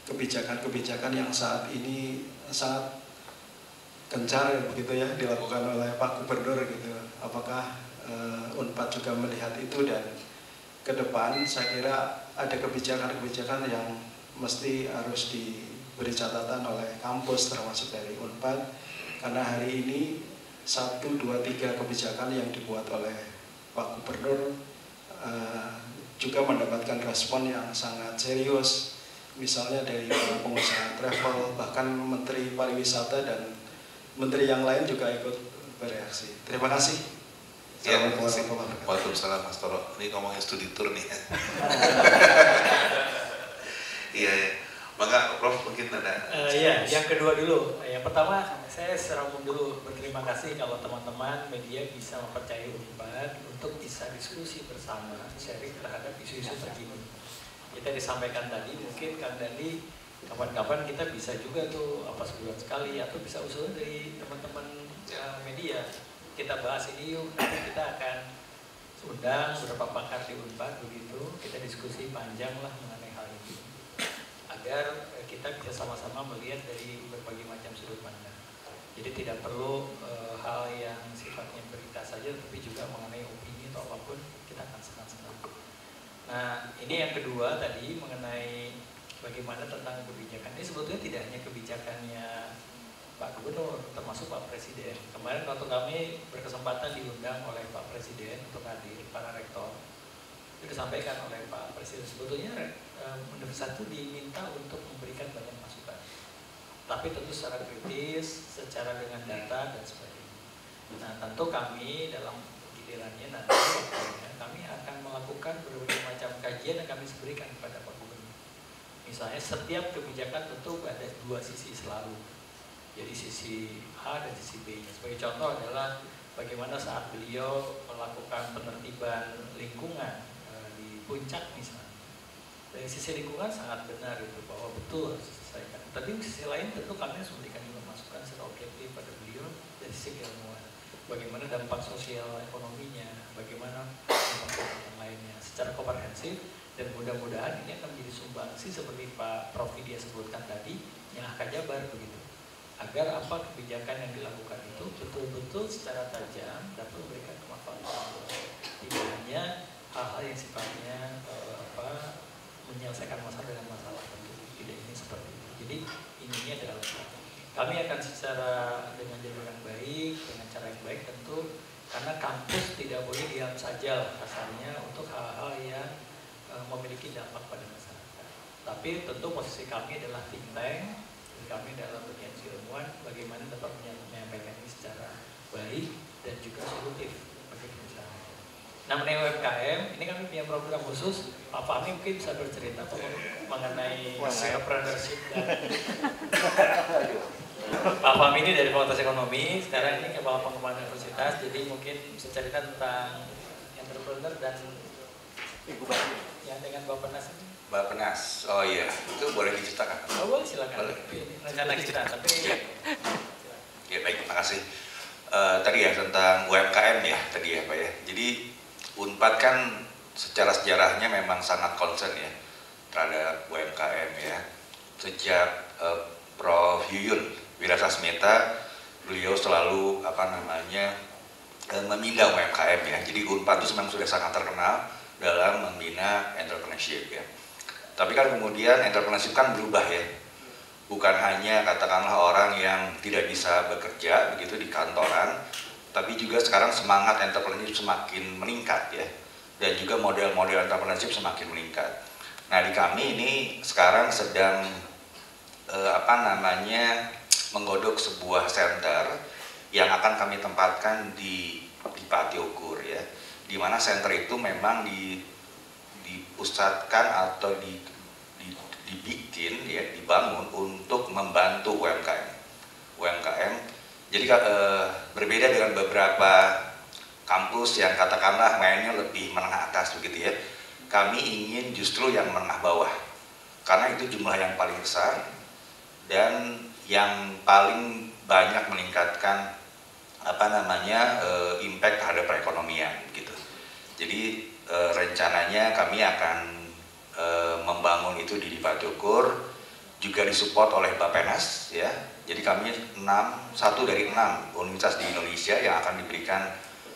kebijakan-kebijakan yang saat ini sangat gencar begitu ya dilakukan oleh Pak Gubernur gitu. Apakah Unpad juga melihat itu, dan ke depan saya kira ada kebijakan-kebijakan yang mesti harus diberi catatan oleh kampus termasuk dari Unpad, karena hari ini 1, 2, 3 kebijakan yang dibuat oleh Pak Gubernur juga mendapatkan respon yang sangat serius. Misalnya dari pengusaha travel, bahkan Menteri Pariwisata dan Menteri yang lain juga ikut bereaksi. Terima kasih. Ya, Waalaikumsalam Mas Toro. Ini ngomongin studi tour nih. Iya, ya. Maka Prof mungkin ada. Iya, yang kedua dulu. Yang pertama saya serangkum dulu, berterima kasih kalau teman-teman media bisa mempercayai Unpad untuk bisa diskusi bersama, sharing terhadap isu-isu terkini. Kita disampaikan tadi, mungkin Kang Dandi kapan-kapan kita bisa juga tuh sebulan sekali atau bisa usul dari teman-teman media, kita bahas ini yuk, nanti kita akan undang beberapa pakar di Unpad begitu, kita diskusi panjang lah mengenai hal ini agar kita bisa sama-sama melihat dari berbagai macam sudut pandang. Jadi tidak perlu hal yang sifatnya berita saja, tapi juga mengenai opini atau apapun kita akan senang-senang. Nah, ini yang kedua tadi mengenai bagaimana tentang kebijakan. Ini sebetulnya tidak hanya kebijakannya Pak Gubernur, termasuk Pak Presiden. Kemarin waktu kami berkesempatan diundang oleh Pak Presiden untuk hadir, para rektor, itu disampaikan oleh Pak Presiden. Sebetulnya Universitas itu diminta untuk memberikan banyak masukan, tapi tentu secara kritis, secara dengan data dan sebagainya. Nah, tentu kami dalam gilirannya nanti kami akan melakukan berbagai macam kajian yang kami berikan kepada Pak Gubernur. Misalnya setiap kebijakan tentu ada dua sisi selalu. Jadi sisi A dan sisi B-nya. Sebagai contoh adalah bagaimana saat beliau melakukan penertiban lingkungan di Puncak misalnya. Dari sisi lingkungan sangat benar itu bahwa betul harus diselesaikan. Tapi di sisi lain tentu kami harus memberikan juga masukan secara objektif pada beliau dari sisi keilmuan. Bagaimana dampak sosial ekonominya, bagaimana dampak yang lainnya secara komprehensif, dan mudah-mudahan ini akan menjadi sumbangsi seperti Pak Prof. Vidya sebutkan tadi yang akan jabar begitu. Agar apa kebijakan yang dilakukan itu betul-betul secara tajam dapat memberikan kemanfaatan, tidak hanya hal-hal yang sifatnya menyelesaikan masalah dengan masalah tentu tidak ini seperti itu. Jadi ininya adalah kami akan secara dengan jalur yang baik, dengan cara yang baik tentu, karena kampus tidak boleh diam saja kasarnya untuk hal-hal yang memiliki dampak pada masyarakat. Tapi tentu posisi kami adalah think tank. Kami dalam bagian ilmuwan bagaimana dapat menyampaikan ini secara baik dan juga solutif bagi perusahaan. Nah, mengenai UMKM, ini kami punya program khusus. Pak Fahmi mungkin bisa bercerita mengenai entrepreneurship dan Pak Fahmi ini dari Fakultas Ekonomi, sekarang ini Kepala Pengembangan Universitas, jadi mungkin bisa cerita tentang entrepreneur dan yang dengan Bappenas ini. Bappenas, oh iya, itu boleh diceritakan? Oh boleh, silakan. Boleh. Rencana kita, tapi ya baik, terima kasih. Tadi ya tentang UMKM ya, tadi ya Pak ya. Jadi Unpad kan secara sejarahnya memang sangat concern ya terhadap UMKM ya. Sejak Prof. Yuyun Wirasasmita, beliau selalu memindah UMKM ya. Jadi Unpad itu memang sudah sangat terkenal dalam membina entrepreneurship ya. Tapi kan kemudian entrepreneurship kan berubah ya. Bukan hanya katakanlah orang yang tidak bisa bekerja begitu di kantoran, tapi juga sekarang semangat entrepreneurship semakin meningkat ya. Dan juga model-model entrepreneurship semakin meningkat. Nah, di kami ini sekarang sedang menggodok sebuah center yang akan kami tempatkan di Pati Ukur ya. Di mana center itu memang dipusatkan atau dibikin ya, dibangun untuk membantu UMKM. Jadi berbeda dengan beberapa kampus yang katakanlah mainnya lebih menengah atas begitu ya. Kami ingin justru yang menengah bawah, karena itu jumlah yang paling besar dan yang paling banyak meningkatkan impact terhadap perekonomian gitu. Jadi rencananya kami akan membangun itu di Pati Ukur, juga disupport oleh Bappenas ya. Jadi kami 1 dari 6 universitas di Indonesia yang akan diberikan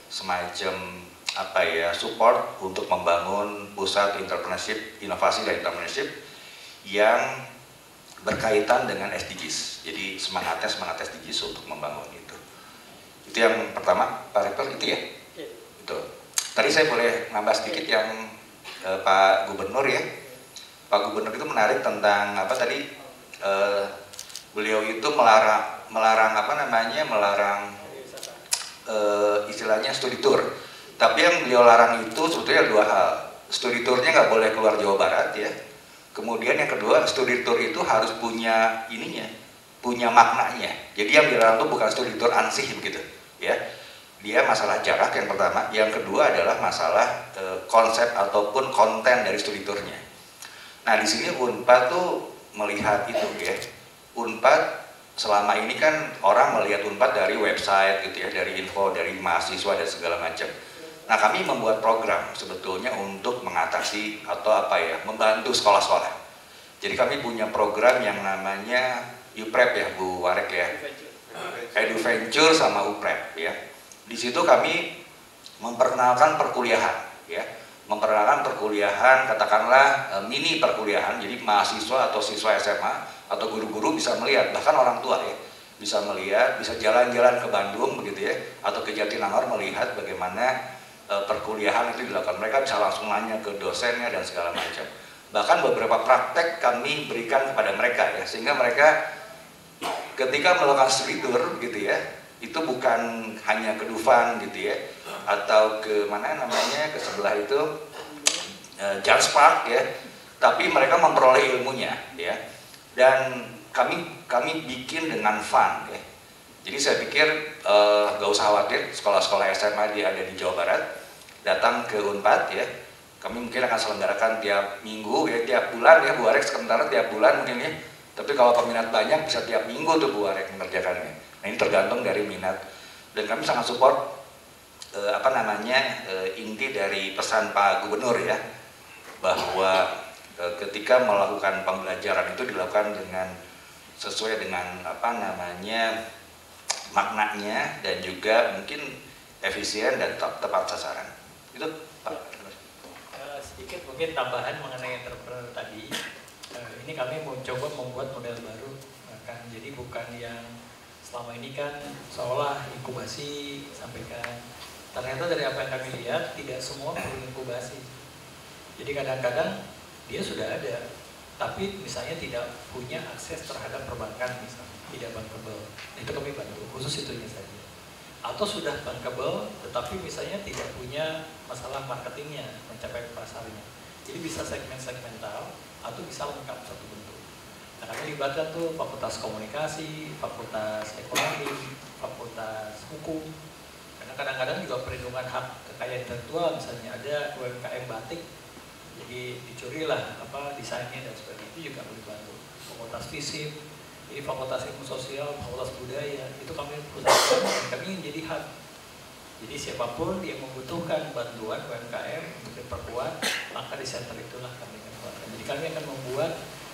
semacam support untuk membangun pusat entrepreneurship, inovasi dan entrepreneurship yang berkaitan dengan SDGs. Jadi semangat SDGs untuk membangun itu. Itu yang pertama, Pak Rektor itu ya. Itu. Tadi saya boleh nambah sedikit yang Pak Gubernur ya. Pak Gubernur itu menarik tentang beliau itu melarang istilahnya studi tour. Tapi yang beliau larang itu sebetulnya 2 hal. Studi tournya nggak boleh keluar Jawa Barat ya. Kemudian yang kedua, studi tour itu harus punya punya maknanya. Jadi yang dilarang itu bukan studi tour ansih begitu ya. Dia masalah jarak yang pertama, yang kedua adalah masalah konsep ataupun konten dari studi tournya. Nah, di sini Unpad tuh melihat itu ya. Unpad selama ini kan orang melihat Unpad dari website gitu ya, dari info dari mahasiswa dan segala macam. Nah, kami membuat program sebetulnya untuk mengatasi atau membantu sekolah-sekolah. Jadi kami punya program yang namanya UPrep ya, Bu Warek ya. EduVenture sama UPrep ya. Di situ kami memperkenalkan perkuliahan ya. Memperkenalkan perkuliahan, katakanlah mini perkuliahan. Jadi mahasiswa atau siswa SMA atau guru-guru bisa melihat, bahkan orang tua ya, bisa melihat, bisa jalan-jalan ke Bandung begitu ya, atau ke Jatinangor melihat bagaimana perkuliahan itu dilakukan. Mereka bisa langsung nanya ke dosennya dan segala macam. Bahkan beberapa praktek kami berikan kepada mereka ya, sehingga mereka ketika melakukan studi tour gitu ya, itu bukan hanya ke Dufan gitu ya, atau ke mana namanya, ke sebelah itu Jazz Park ya, tapi mereka memperoleh ilmunya ya. Dan kami bikin dengan fun ya. Jadi saya pikir gak usah khawatir, sekolah-sekolah SMA dia ada di Jawa Barat, datang ke Unpad ya. Kami mungkin akan selenggarakan tiap minggu ya, tiap bulan ya Bu Arek, sementara tiap bulan mungkin ya. Tapi kalau peminat banyak bisa tiap minggu tuh Bu Arek mengerjakannya. Nah ini tergantung dari minat. Dan kami sangat support inti dari pesan Pak Gubernur ya, bahwa ketika melakukan pembelajaran itu dilakukan dengan sesuai dengan maknanya dan juga mungkin efisien dan tepat sasaran. Itu Pak. Sedikit mungkin tambahan mengenai entrepreneur tadi. Ini kami mau coba membuat model baru kan. Jadi bukan yang selama ini kan seolah inkubasi sampaikan. Ternyata dari apa yang kami lihat tidak semua perlu inkubasi. Jadi kadang-kadang dia sudah ada, tapi misalnya tidak punya akses terhadap perbankan misalnya, tidak bankable. Itu kami bantu, khusus itunya saja. Atau sudah bankable, tetapi misalnya tidak punya masalah marketingnya, mencapai pasarnya. Jadi bisa segmental atau bisa lengkap satu bentuk. Nah kami libatkan tuh fakultas komunikasi, fakultas ekonomi, fakultas hukum. Karena kadang-kadang juga perlindungan hak kekayaan intelektual, misalnya ada UMKM batik, jadi dicurilah desainnya dan sebagainya, itu juga boleh bantu. Fakultas FISIP, jadi fakultas ilmu sosial, fakultas budaya, itu kami pusatkan dan kami ingin jadi hub. Jadi siapapun yang membutuhkan bantuan UMKM untuk diperkuat, maka di center itulah kami akan kuatkan. Jadi kami akan membuat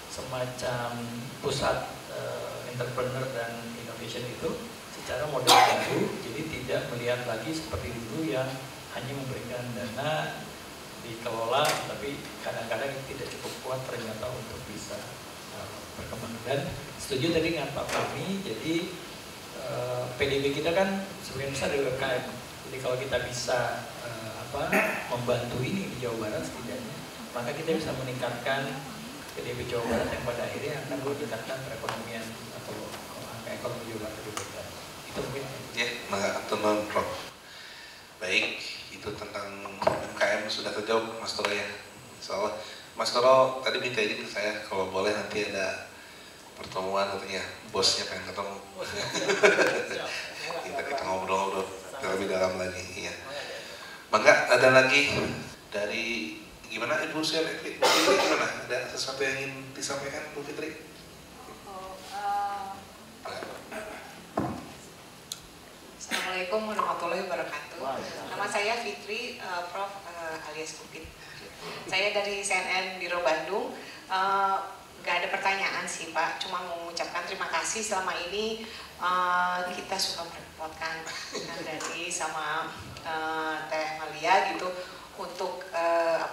semacam pusat entrepreneur dan innovation itu secara model baru, jadi tidak melihat lagi seperti dulu yang hanya memberikan dana dikelola, tapi kadang-kadang tidak cukup kuat ternyata untuk bisa berkembang. Dan setuju tadi dengan Pak Fahmi, jadi PDB kita kan sebagian besar dari UMKM. Jadi kalau kita bisa membantu ini di Jawa Barat setidaknya, maka kita bisa meningkatkan PDB Jawa Barat yang pada akhirnya akan meningkatkan perekonomian atau angka ekonomi Jawa Barat lebih baik. Itu mungkin. Ya, teman Prof. Baik, itu tentang UMKM sudah terjawab Mas Toro ya. Soalnya Mas Toro tadi minta izin ke saya kalau boleh nanti ada pertemuan katanya, bosnya pengen ketemu. kita ngobrol-ngobrol lebih dalam lagi ya. Maka ada lagi dari gimana Ibu Fitri? Gimana? Ada sesuatu yang ingin disampaikan Bu Fitri? Assalamualaikum warahmatullahi wabarakatuh. Nama saya Fitri, Prof alias Kupit. Saya dari CNN Biro Bandung. Gak ada pertanyaan sih Pak, cuma mau mengucapkan terima kasih selama ini kita suka merepotkan dari sama Teh Malia gitu untuk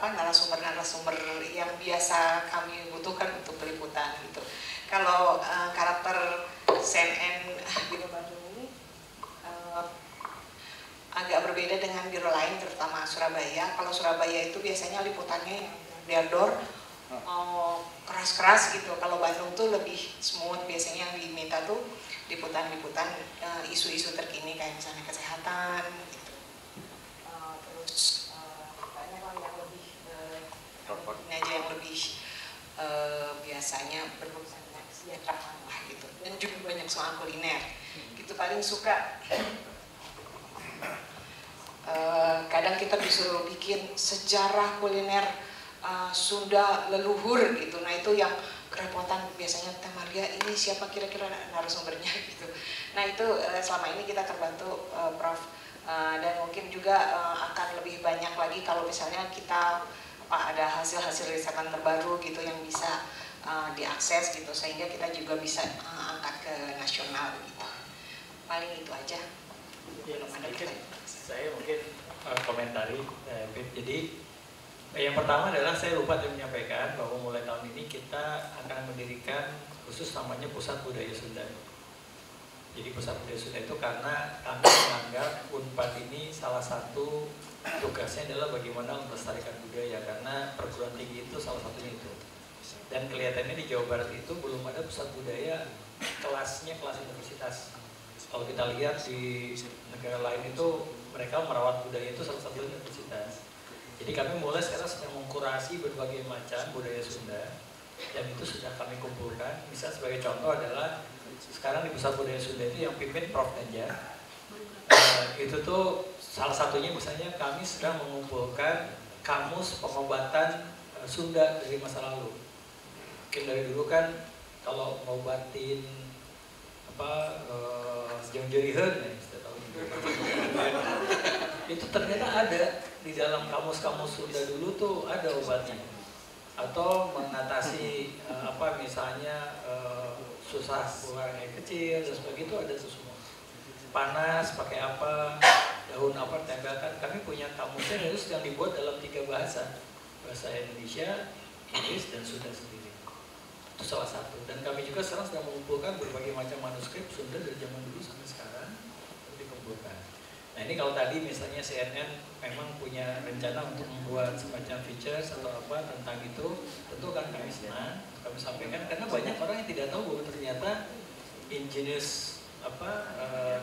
narasumber-narasumber yang biasa kami butuhkan untuk peliputan gitu. Kalau karakter CNN Biro Bandung ini agak berbeda dengan biro lain, terutama Surabaya. Kalau Surabaya itu biasanya liputannya door keras-keras gitu. Kalau Bandung tuh lebih smooth, biasanya yang diminta tuh liputan-liputan isu-isu terkini kayak misalnya kesehatan gitu. Terus banyak yang lebih ini aja yang lebih biasanya berurusan dengan kesejahteraan lah gitu. Dan juga banyak soal kuliner. Gitu paling suka. Kadang kita disuruh bikin sejarah kuliner Sunda leluhur gitu. Nah itu yang kerepotan biasanya Teh Maria, ini siapa kira-kira narasumbernya gitu. Nah itu selama ini kita terbantu Prof, dan mungkin juga akan lebih banyak lagi kalau misalnya kita ada hasil-hasil risetan terbaru gitu yang bisa diakses gitu, sehingga kita juga bisa angkat ke nasional gitu. Paling itu aja. Ya, saya mungkin komentari. Jadi yang pertama adalah saya lupa tadi menyampaikan bahwa mulai tahun ini kita akan mendirikan khusus namanya Pusat Budaya Sunda. jadi Pusat Budaya Sunda itu karena kami menganggap Unpad ini salah satu tugasnya adalah bagaimana melestarikan budaya, karena perguruan tinggi itu salah satunya itu. Dan kelihatannya di Jawa Barat itu belum ada pusat budaya kelasnya kelas universitas. Kalau kita lihat di negara lain itu mereka merawat budaya itu salah satu universitas. Jadi kami mulai sekarang sedang mengkurasi berbagai macam budaya Sunda, dan itu sudah kami kumpulkan. Misal sebagai contoh adalah sekarang di Pusat Budaya Sunda itu yang pimpin Prof. Ganja. Itu tuh salah satunya misalnya kami sedang mengumpulkan kamus pengobatan Sunda dari masa lalu. Mungkin dari dulu kan kalau ngobatin jengjerihan ya, itu ternyata ada di dalam kamus-kamus Sunda dulu tuh ada obatnya. Atau mengatasi misalnya susah buang air kecil dan sebagainya, itu ada semua. Panas pakai apa, daun apa tempelkan. Kami punya kamusnya itu sedang dibuat dalam 3 bahasa, bahasa Indonesia, Inggris, dan Sunda sendiri. Itu salah satu. Dan kami juga sekarang sedang mengumpulkan berbagai macam manuskrip Sunda dari zaman dulu sampai sekarang untuk dikumpulkan. Nah ini kalau tadi misalnya CNN memang punya rencana untuk membuat semacam features atau apa tentang itu, tentu kan kami senang kami sampaikan, karena banyak orang yang tidak tahu bahwa ternyata ingenious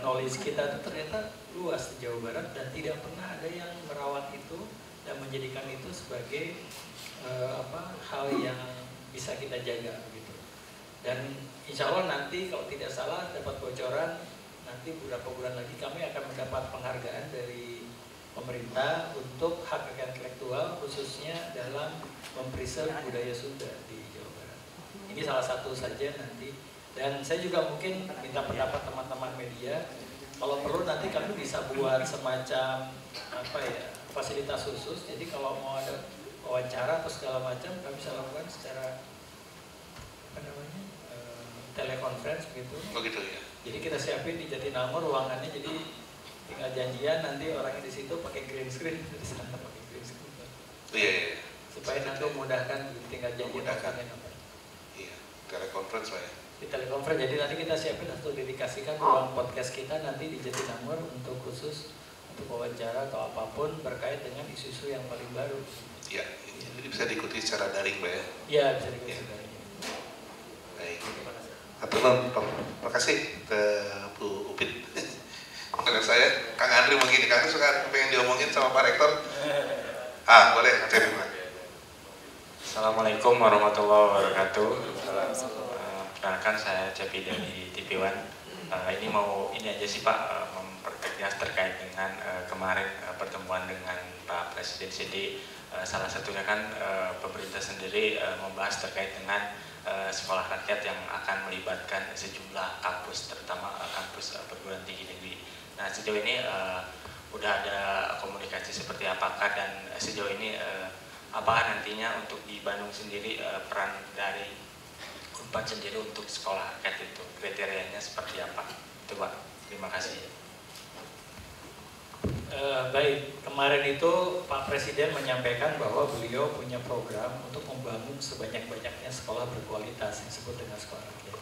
knowledge kita itu ternyata luas di Jawa Barat, dan tidak pernah ada yang merawat itu dan menjadikan itu sebagai hal yang bisa kita jaga begitu. Dan insya Allah nanti kalau tidak salah dapat bocoran, nanti beberapa bulan lagi kami akan mendapat penghargaan dari pemerintah untuk hak kekayaan intelektual, khususnya dalam mempreserve budaya Sunda di Jawa Barat. Ini salah satu saja nanti. Dan saya juga mungkin minta pendapat teman-teman media, kalau perlu nanti kami bisa buat semacam fasilitas khusus. Jadi kalau mau ada wawancara atau segala macam, kami bisa lakukan secara telekonferensi begitu. Oh gitu ya. Jadi kita siapin di Jatinangor ruangannya, jadi tinggal janjian, nanti orangnya di situ pakai green screen, di sana pakai green screen. Iya. Supaya nanti memudahkan, tinggal janjian apa. Iya, telekonferensi lah ya. Di telekonferensi, jadi nanti kita siapin untuk dedikasikan ruang podcast kita nanti di Jatinangor untuk khusus untuk wawancara atau apapun berkait dengan isu-isu yang paling baru. Iya, jadi bisa diikuti secara daring, Mbak ya? Iya, bisa diikuti secara daring. Baik. Terima kasih Bu Upit. Karena saya, Kang Andri begini, Kang suka pengen diomongin sama Pak Rektor. Boleh, Kang. Assalamualaikum warahmatullahi wabarakatuh. Perkenalkan saya Cepi dari TV One. Ini aja sih Pak, mempertegas terkait dengan kemarin pertemuan dengan Pak Presiden CD. Salah satunya kan pemerintah sendiri membahas terkait dengan sekolah rakyat yang akan melibatkan sejumlah kampus, terutama kampus perguruan tinggi negeri. Nah sejauh ini udah ada komunikasi seperti apakah, dan sejauh ini apakah nantinya untuk di Bandung sendiri peran dari Unpad sendiri untuk sekolah rakyat itu kriterianya seperti apa? Itu Pak, terima kasih. Baik, kemarin itu Pak Presiden menyampaikan bahwa beliau punya program untuk membangun sebanyak-banyaknya sekolah berkualitas yang disebut dengan sekolah rakyat.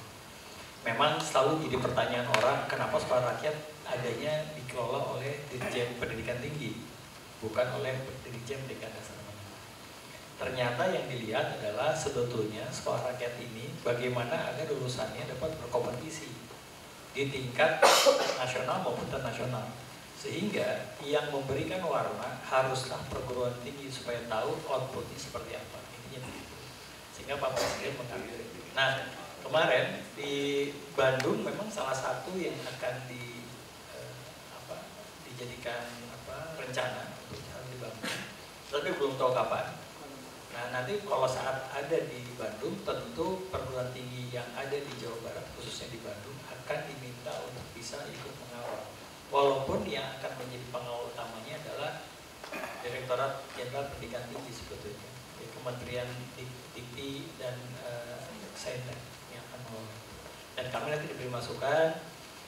Memang selalu jadi pertanyaan orang, kenapa sekolah rakyat adanya dikelola oleh Dirjen Pendidikan Tinggi, bukan oleh Dirjen Pendidikan Dasar. Ternyata yang dilihat adalah sebetulnya sekolah rakyat ini bagaimana agar lulusannya dapat berkompetisi di tingkat nasional maupun internasional. Sehingga yang memberikan warna haruslah perguruan tinggi supaya tahu outputnya seperti apa. Intinya begitu. Sehingga Pak Presiden mengambil. Nah, kemarin di Bandung memang salah satu yang akan dijadikan rencana untuk harus dibangun. Tapi belum tahu kapan. Nah, nanti kalau saat ada di Bandung, tentu perguruan tinggi yang ada di Jawa Barat, khususnya di Bandung, akan diminta untuk bisa ikut mengawal. Walaupun yang akan menjadi pengawal utamanya adalah Direktorat Jenderal Pendidikan Tinggi sebetulnya, Kementerian Dikti dan Saintek yang akan mengelola. Dan kami nanti diberi masukan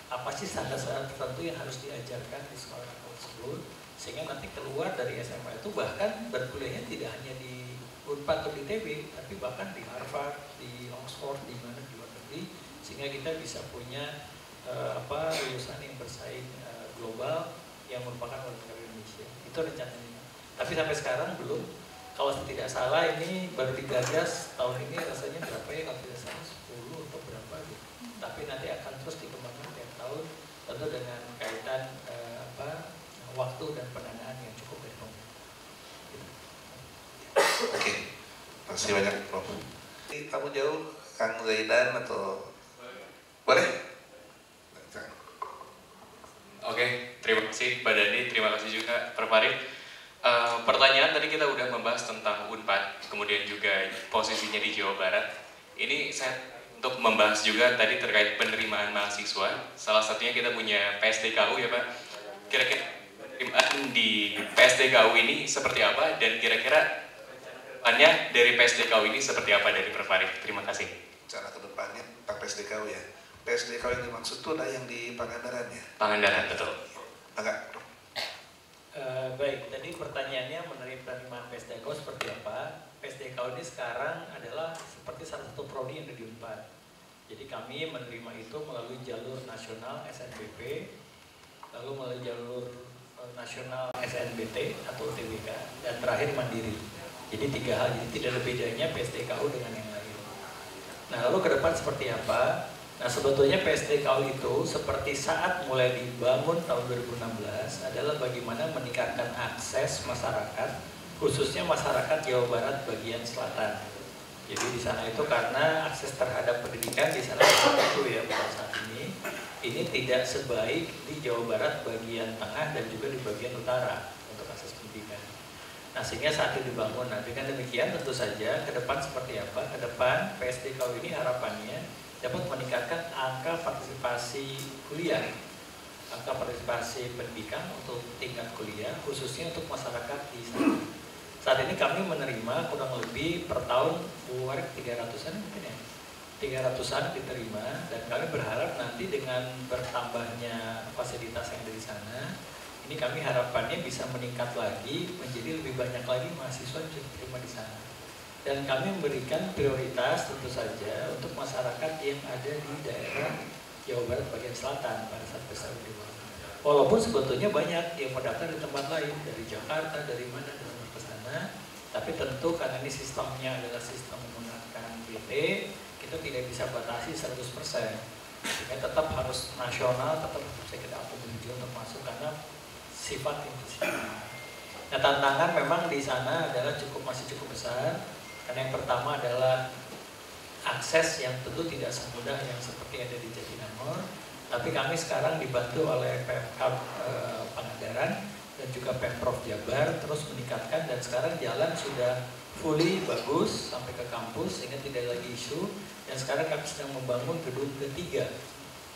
apa sih standar-standar tertentu yang harus diajarkan di sekolah tersebut, sehingga nanti keluar dari SMA itu bahkan berkuliahnya tidak hanya di Unpad atau di ITB, tapi bahkan di Harvard, di Oxford, di mana di luar negeri, sehingga kita bisa punya lulusan yang bersaing global yang merupakan warga negara Indonesia. Itu rencananya. Tapi sampai sekarang belum. Kalau tidak salah ini baru digagas tahun ini, rasanya berapa ya kalau tidak salah 10 atau berapa gitu. Tapi nanti akan terus dikembangkan tiap tahun, tentu dengan kaitan waktu dan pendanaan yang cukup dari pemerintah. Oke, makasih banyak Prof. Kamu jauh, Kang Zaidan atau boleh? Oke, terima kasih Pak Dandi, terima kasih juga Prof Arif. Pertanyaan tadi kita udah membahas tentang UNPAD, kemudian juga posisinya di Jawa Barat. Ini saya untuk membahas juga tadi terkait penerimaan mahasiswa. Salah satunya kita punya PSDKU ya Pak. Kira-kira penerimaan di PSDKU ini seperti apa, dan kira-kira depannya dari PSDKU ini seperti apa dari Prof Arif? Terima kasih. Cara kedepannya tentang PSDKU ya. PSDKU yang dimaksud itu ada yang di Pangandaran ya? Pangandaran, betul. Enggak. Baik, tadi pertanyaannya mengenai penerimaan PSDKU seperti apa? PSDKU ini sekarang adalah seperti salah satu prodi yang ada di UNPAD. Jadi kami menerima itu melalui jalur nasional SNBP, lalu melalui jalur nasional SNBT atau UTBK, dan terakhir mandiri. Jadi 3 hal, jadi tidak ada bedanya PSDKU dengan yang lain. Nah lalu ke depan seperti apa? Nah sebetulnya PSDKU itu seperti saat mulai dibangun tahun 2016 adalah bagaimana meningkatkan akses masyarakat, khususnya masyarakat Jawa Barat bagian selatan. Jadi di sana itu karena akses terhadap pendidikan di sana itu ya pada saat ini tidak sebaik di Jawa Barat bagian tengah dan juga di bagian utara untuk akses pendidikan. Nah sehingga saat itu dibangun. Nah dengan demikian tentu saja ke depan seperti apa? Ke depan PSDKU ini harapannya dapat meningkatkan angka partisipasi kuliah, angka partisipasi pendidikan untuk tingkat kuliah, khususnya untuk masyarakat di sana. Saat ini kami menerima kurang lebih per tahun 300-an mungkin ya, 300-an diterima, dan kami berharap nanti dengan bertambahnya fasilitas yang ada di sana, ini kami harapannya bisa meningkat lagi, menjadi lebih banyak lagi mahasiswa yang bisa diterima di sana. Dan kami memberikan prioritas tentu saja untuk masyarakat yang ada di daerah Jawa Barat bagian selatan pada saat besar di bawah. Walaupun sebetulnya banyak yang mendaftar di tempat lain, dari Jakarta, dari mana, ke sana. Tapi tentu karena ini sistemnya adalah sistem menggunakan PT, kita tidak bisa batasi 100%. Sehingga tetap harus nasional, tetap bisa kita akomodir untuk masuk karena sifat institusional. Nah tantangan memang di sana adalah masih cukup besar. Karena yang pertama adalah akses yang tentu tidak semudah yang seperti ada di Jatinangor, tapi kami sekarang dibantu oleh Pemkab Pangandaran dan juga Pemprov Jabar terus meningkatkan, dan sekarang jalan sudah fully bagus sampai ke kampus sehingga tidak lagi isu, dan sekarang kami sedang membangun gedung ketiga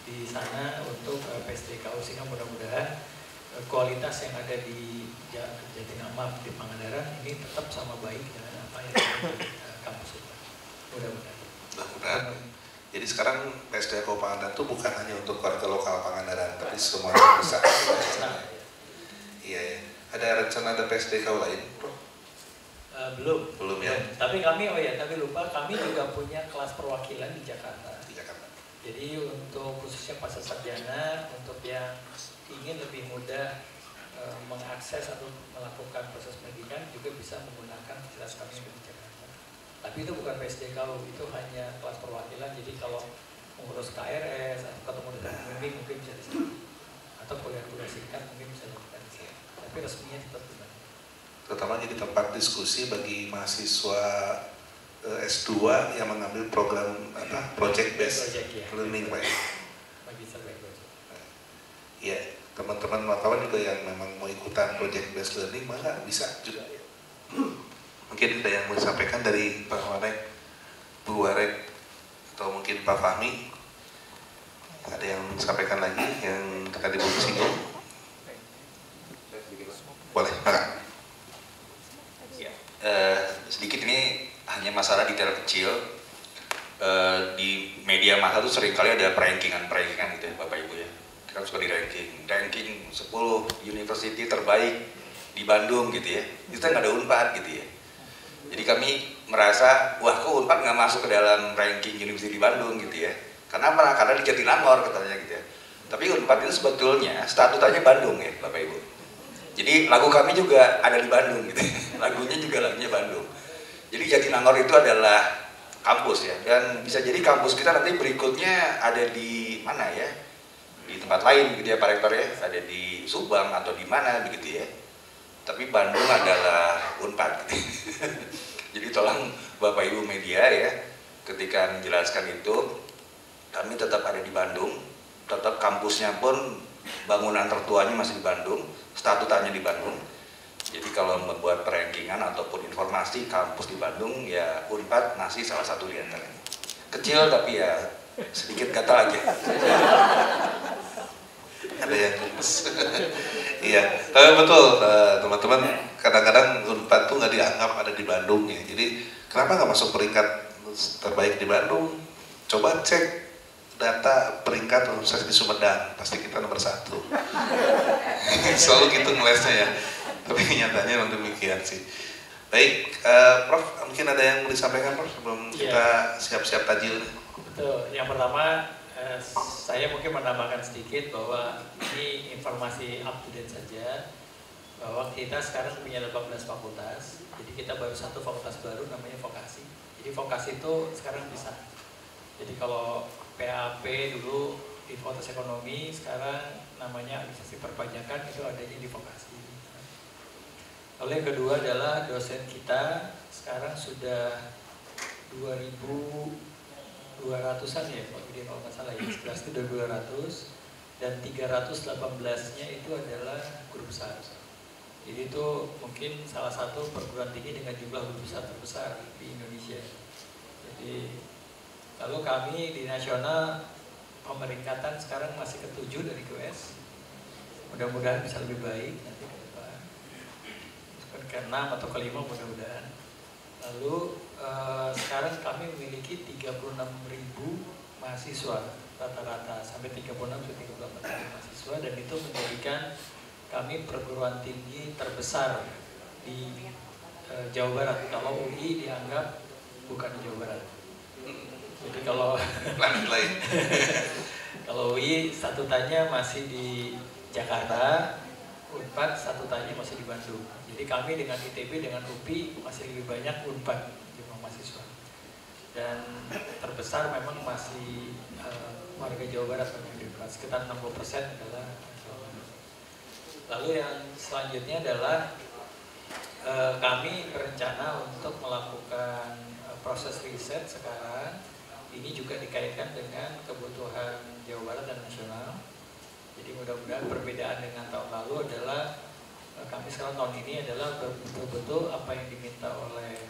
di sana untuk PSDKU sehingga mudah-mudahan kualitas yang ada di Jatinangor di Pangandaran ini tetap sama baik dengan apa yang ada di kampus itu. Mudah-mudahan. Jadi sekarang PSDKU Pangandaran itu bukan hanya untuk warga lokal Pangandaran, tapi semua yang besar. Iya ya. Ada rencana ada PSDKU lain? Belum. Belum ya. Tapi kami tapi lupa kami juga punya kelas perwakilan di Jakarta. Jadi untuk khususnya pasca sarjana, untuk yang ingin lebih mudah mengakses atau melakukan proses pendidikan juga bisa menggunakan fasilitas kami di Jakarta. Tapi itu bukan PSDKU, itu hanya kelas perwakilan. Jadi kalau mengurus KRS atau ketemu dengan pembimbing mungkin bisa di sana, atau kuliah-kuliah singkat mungkin bisa dilakukan di sana. Tapi resminya tetap di sana. Terutama jadi tempat diskusi bagi mahasiswa S2 yang mengambil program project based learning, Pak. Iya, teman-teman wartawan juga yang memang mau ikutan project based learning mana bisa juga. Mungkin ada yang mau disampaikan dari Pak Warek, Bu Warek, atau mungkin Pak Fahmi. Ada yang disampaikan lagi yang tadi Bu singgung? Boleh, Pak. Sedikit ini hanya masalah detail kecil. Di media massa tuh seringkali ada perankingan gitu ya Bapak Ibu ya. Kita suka di ranking 10 university terbaik di Bandung gitu ya. Itu kan nggak ada UNPAD gitu ya. Jadi kami merasa, wah kok UNPAD nggak masuk ke dalam ranking university di Bandung gitu ya. Kenapa? Karena di Jatinangor katanya gitu ya. Tapi Unpad itu sebetulnya statutanya Bandung ya Bapak Ibu. Jadi lagu kami juga ada di Bandung gitu. Lagunya juga lagunya Bandung. Jadi Jatinangor itu adalah kampus ya, dan bisa jadi kampus kita nanti berikutnya ada di mana ya, di tempat lain gitu ya Pak Rektor ya, ada di Subang atau di mana begitu ya. Tapi Bandung adalah Unpad gitu. Jadi tolong Bapak Ibu media ya, ketika menjelaskan itu kami tetap ada di Bandung, tetap kampusnya pun bangunan tertuanya masih di Bandung, statutanya di Bandung. Jadi kalau membuat perankingan ataupun informasi kampus di Bandung ya Unpad masih salah satu di antaranya. Kecil tapi ya sedikit gatal aja. Ada yang gemes. Iya, tapi betul teman-teman, kadang-kadang Unpad tuh nggak dianggap ada di Bandung ya. Jadi kenapa nggak masuk peringkat terbaik di Bandung? Coba cek data peringkat universitas di Sumedang, pasti kita nomor 1. Selalu gitu ngelesnya ya. Tapi nyatanya memang demikian sih. Baik, Prof, mungkin ada yang mau disampaikan Prof sebelum kita siap-siap tajil. Betul. Yang pertama, saya mungkin menambahkan sedikit bahwa ini informasi up to date saja, bahwa kita sekarang punya 18 fakultas. Jadi kita baru satu fakultas baru namanya vokasi. Jadi vokasi itu sekarang bisa. Jadi kalau PAP dulu di fakultas ekonomi, sekarang namanya administrasi perpajakan, itu adanya di vokasi. Lalu yang kedua adalah dosen kita sekarang sudah 2.200-an ya Pak Budi kalau nggak salah ya, 11 itu udah 200 dan 318-nya itu adalah guru besar. Jadi itu mungkin salah satu perguruan tinggi dengan jumlah guru besar terbesar di Indonesia. Jadi lalu kami di nasional pemeringkatan sekarang masih ke-7 dari QS. Mudah-mudahan bisa lebih baik nanti ke depan. Ke-6 atau ke-5 mudah-mudahan. Lalu sekarang kami memiliki 36.000 mahasiswa rata-rata, sampai 36 sampai 38 mahasiswa, dan itu menjadikan kami perguruan tinggi terbesar di Jawa Barat. Kalau UI dianggap bukan di Jawa Barat. Jadi kalau lain. Kalau UI statutanya masih di Jakarta, Unpad statutanya masih di Bandung. Jadi kami dengan ITB dengan UPI masih lebih banyak Unpad jumlah mahasiswa. Dan terbesar memang masih warga Jawa Barat yang di Unpad, sekitar 60% adalah Jawa Barat. Lalu yang selanjutnya adalah kami berencana untuk melakukan proses riset sekarang. Ini juga dikaitkan dengan kebutuhan Jawa Barat dan nasional. Jadi mudah-mudahan perbedaan dengan tahun lalu adalah kami sekarang tahun ini adalah betul-betul apa yang diminta oleh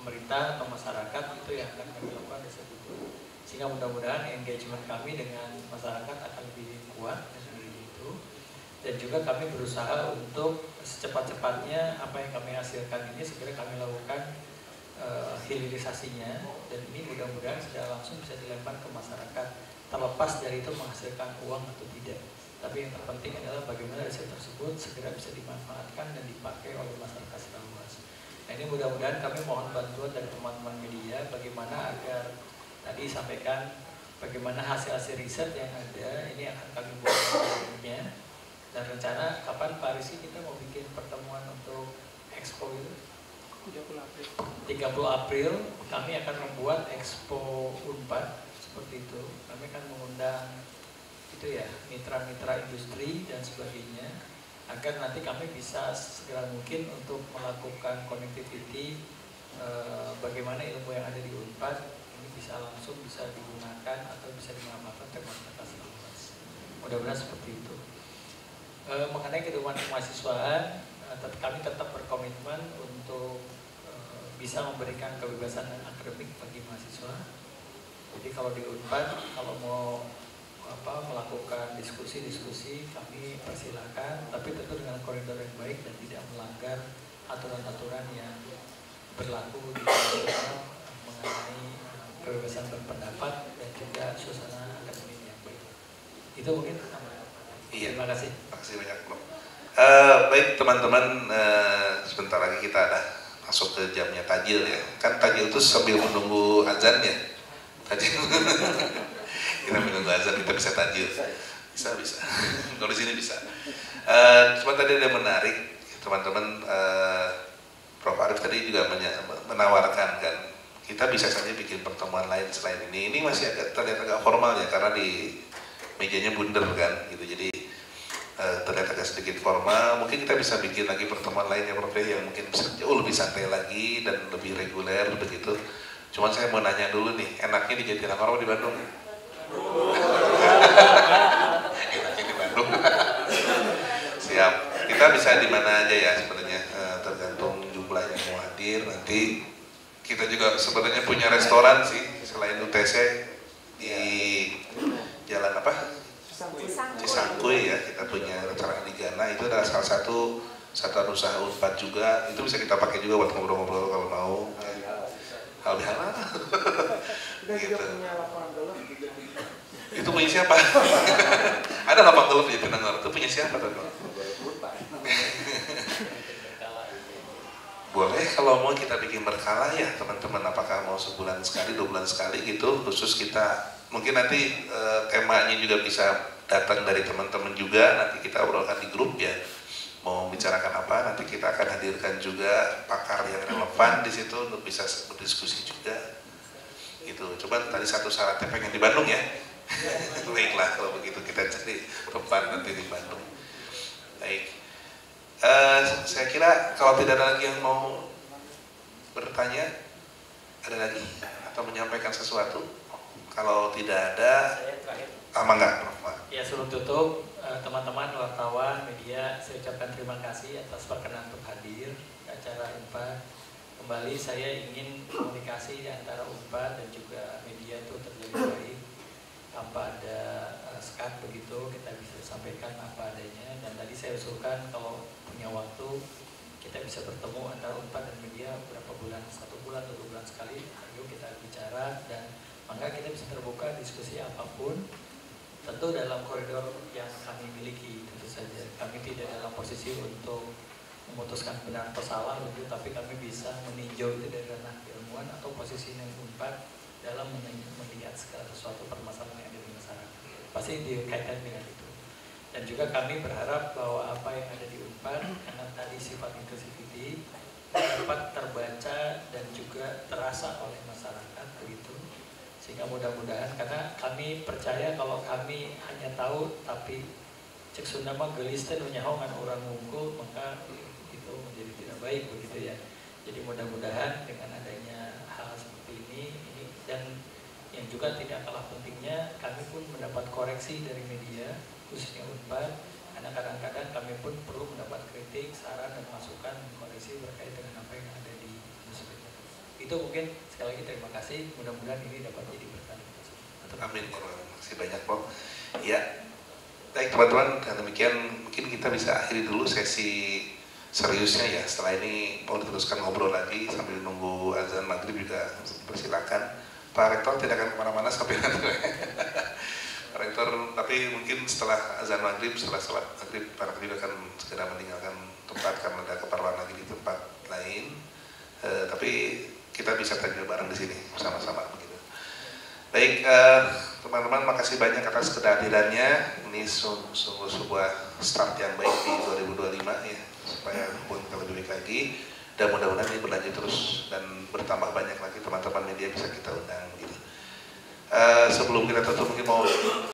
pemerintah atau masyarakat itu yang akan kami lakukan riset itu. Sehingga mudah-mudahan engagement kami dengan masyarakat akan lebih kuat dan lebih itu. Dan juga kami berusaha untuk secepat-cepatnya apa yang kami hasilkan ini segera kami lakukan hilirisasinya, dan ini mudah-mudahan secara langsung bisa dilempar ke masyarakat, terlepas dari itu menghasilkan uang atau tidak. Tapi yang terpenting adalah bagaimana riset tersebut segera bisa dimanfaatkan dan dipakai oleh masyarakat secara luas. Nah, ini mudah-mudahan kami mohon bantuan dari teman-teman media bagaimana agar tadi sampaikan bagaimana hasil-hasil riset yang ada ini akan kami buat dokumennya, dan rencana kapan Pak Rizky kita mau bikin pertemuan untuk expo itu? 30 April kami akan membuat expo Unpad seperti itu. Kami akan mengundang itu ya mitra-mitra industri dan sebagainya agar nanti kami bisa segera mungkin untuk melakukan connectivity bagaimana ilmu yang ada di Unpad ini bisa langsung bisa digunakan atau bisa dimanfaatkan oleh masyarakat luas. Mudah-mudahan seperti itu. Mengenai kehidupan kemahasiswaan, kami tetap berkomitmen untuk bisa memberikan kebebasan akademik bagi mahasiswa. Jadi kalau di Unpad, kalau mau melakukan diskusi-diskusi, kami persilahkan, tapi tentu dengan koridor yang baik dan tidak melanggar aturan-aturan yang berlaku di nasional mengenai kebebasan berpendapat dan juga suasana akademik yang baik. Itu mungkin tambahan. Iya. Terima kasih. Terima kasih banyak, Bro. Baik teman-teman, sebentar lagi kita ada masuk ke jamnya tajil ya. Kan tajil itu sambil menunggu azan ya. Tajil. Kita menunggu azan, kita bisa tajir. Bisa. Kalau di sini bisa. Cuma tadi ada menarik, teman-teman. Prof. Arief tadi juga menawarkan kan, kita bisa saja bikin pertemuan lain selain ini. Ini masih terlihat agak formal ya, karena di mejanya bundar kan, gitu. Jadi terlihat agak sedikit formal. Mungkin kita bisa bikin lagi pertemuan lain ya, Prof. yang mungkin bisa jauh lebih santai lagi dan lebih reguler begitu. Cuman saya mau nanya dulu nih, enaknya di Jatinangor atau di Bandung? Enaknya di Bandung. Siap. Kita bisa di mana aja ya sebenarnya, tergantung jumlah yang mau hadir. Nanti kita juga sebenarnya punya restoran sih selain UTC di jalan apa? Cisangkuy ya. Kita punya restoran di Gana, itu adalah salah satu satuan usaha Unpad juga. Itu bisa kita pakai juga buat ngobrol-ngobrol kalau mau. Hal-hal gitu. Itu punya siapa? Ada lapang golf di Jatinangor. Itu punya siapa tuh? Boleh kalau mau kita bikin berkala ya teman-teman. Apakah mau sebulan sekali, 2 bulan sekali gitu. Khusus kita mungkin nanti temanya juga bisa datang dari teman-teman juga. Nanti kita obrolkan di grup ya. Mau bicarakan apa, nanti kita akan hadirkan juga pakar yang relevan di situ untuk bisa berdiskusi juga. Gitu. Coba tadi satu syaratnya pengen di Bandung ya. Baiklah kalau begitu kita cari tempat nanti di Bandung. Baik. Saya kira kalau tidak ada lagi yang mau bertanya, ada lagi atau menyampaikan sesuatu? Kalau tidak ada, enggak, Prof. Ya, sebelum tutup, teman-teman wartawan, media, saya ucapkan terima kasih atas perkenan untuk hadir di acara Unpad. Kembali saya ingin komunikasi antara Unpad dan juga media itu terjadi baik, tanpa ada sekat begitu, kita bisa sampaikan apa adanya. Dan tadi saya usulkan kalau punya waktu kita bisa bertemu antara Unpad dan media berapa bulan, 1 bulan atau 2 bulan sekali, ayo kita bicara dan maka kita bisa terbuka diskusi apapun, tentu dalam koridor yang kami miliki. Tentu saja kami tidak dalam posisi untuk memutuskan benar atau salah begitu, tapi kami bisa meninjau itu dari ranah keilmuan atau posisi yang Unpad dalam melihat segala sesuatu permasalahan yang ada di masyarakat. Pasti dikaitkan dengan itu. Dan juga kami berharap bahwa apa yang ada di Unpad, karena tadi sifat inclusivity dapat terbaca dan juga terasa oleh masyarakat begitu. Sehingga mudah-mudahan, karena kami percaya kalau kami hanya tahu tapi cek Sunda mah gelis teh nyahoan orang ngungkul, maka itu menjadi tidak baik begitu ya. Jadi mudah-mudahan dengan adanya hal seperti ini dan yang juga tidak kalah pentingnya, kami pun mendapat koreksi dari media khususnya Unpad, karena kadang-kadang kami pun perlu mendapat kritik, saran dan masukan koreksi terkait dengan apa yang ada di museum. Itu mungkin sekali lagi terima kasih, mudah-mudahan ini dapat jadi berkah. Amin, terima kasih banyak Prof. Ya, baik teman-teman, dengan demikian mungkin kita bisa akhiri dulu sesi seriusnya ya. Setelah ini mau diteruskan ngobrol lagi sambil nunggu azan maghrib juga persilakan. Pak Rektor tidak akan kemana-mana sampai nanti. Pak Rektor, tapi mungkin setelah azan maghrib, setelah sholat maghrib, Pak Rektor juga akan segera meninggalkan tempat karena ada keperluan lagi di tempat lain. Tapi kita bisa tampil bareng di sini bersama-sama begitu. Baik, teman-teman, makasih banyak atas kehadirannya. Ini sungguh sebuah start yang baik di 2025 ya, supaya pun kita lebih baik lagi. Dan mudah-mudahan ini berlanjut terus dan bertambah banyak lagi teman-teman media bisa kita undang gitu. Sebelum kita tutup mungkin mau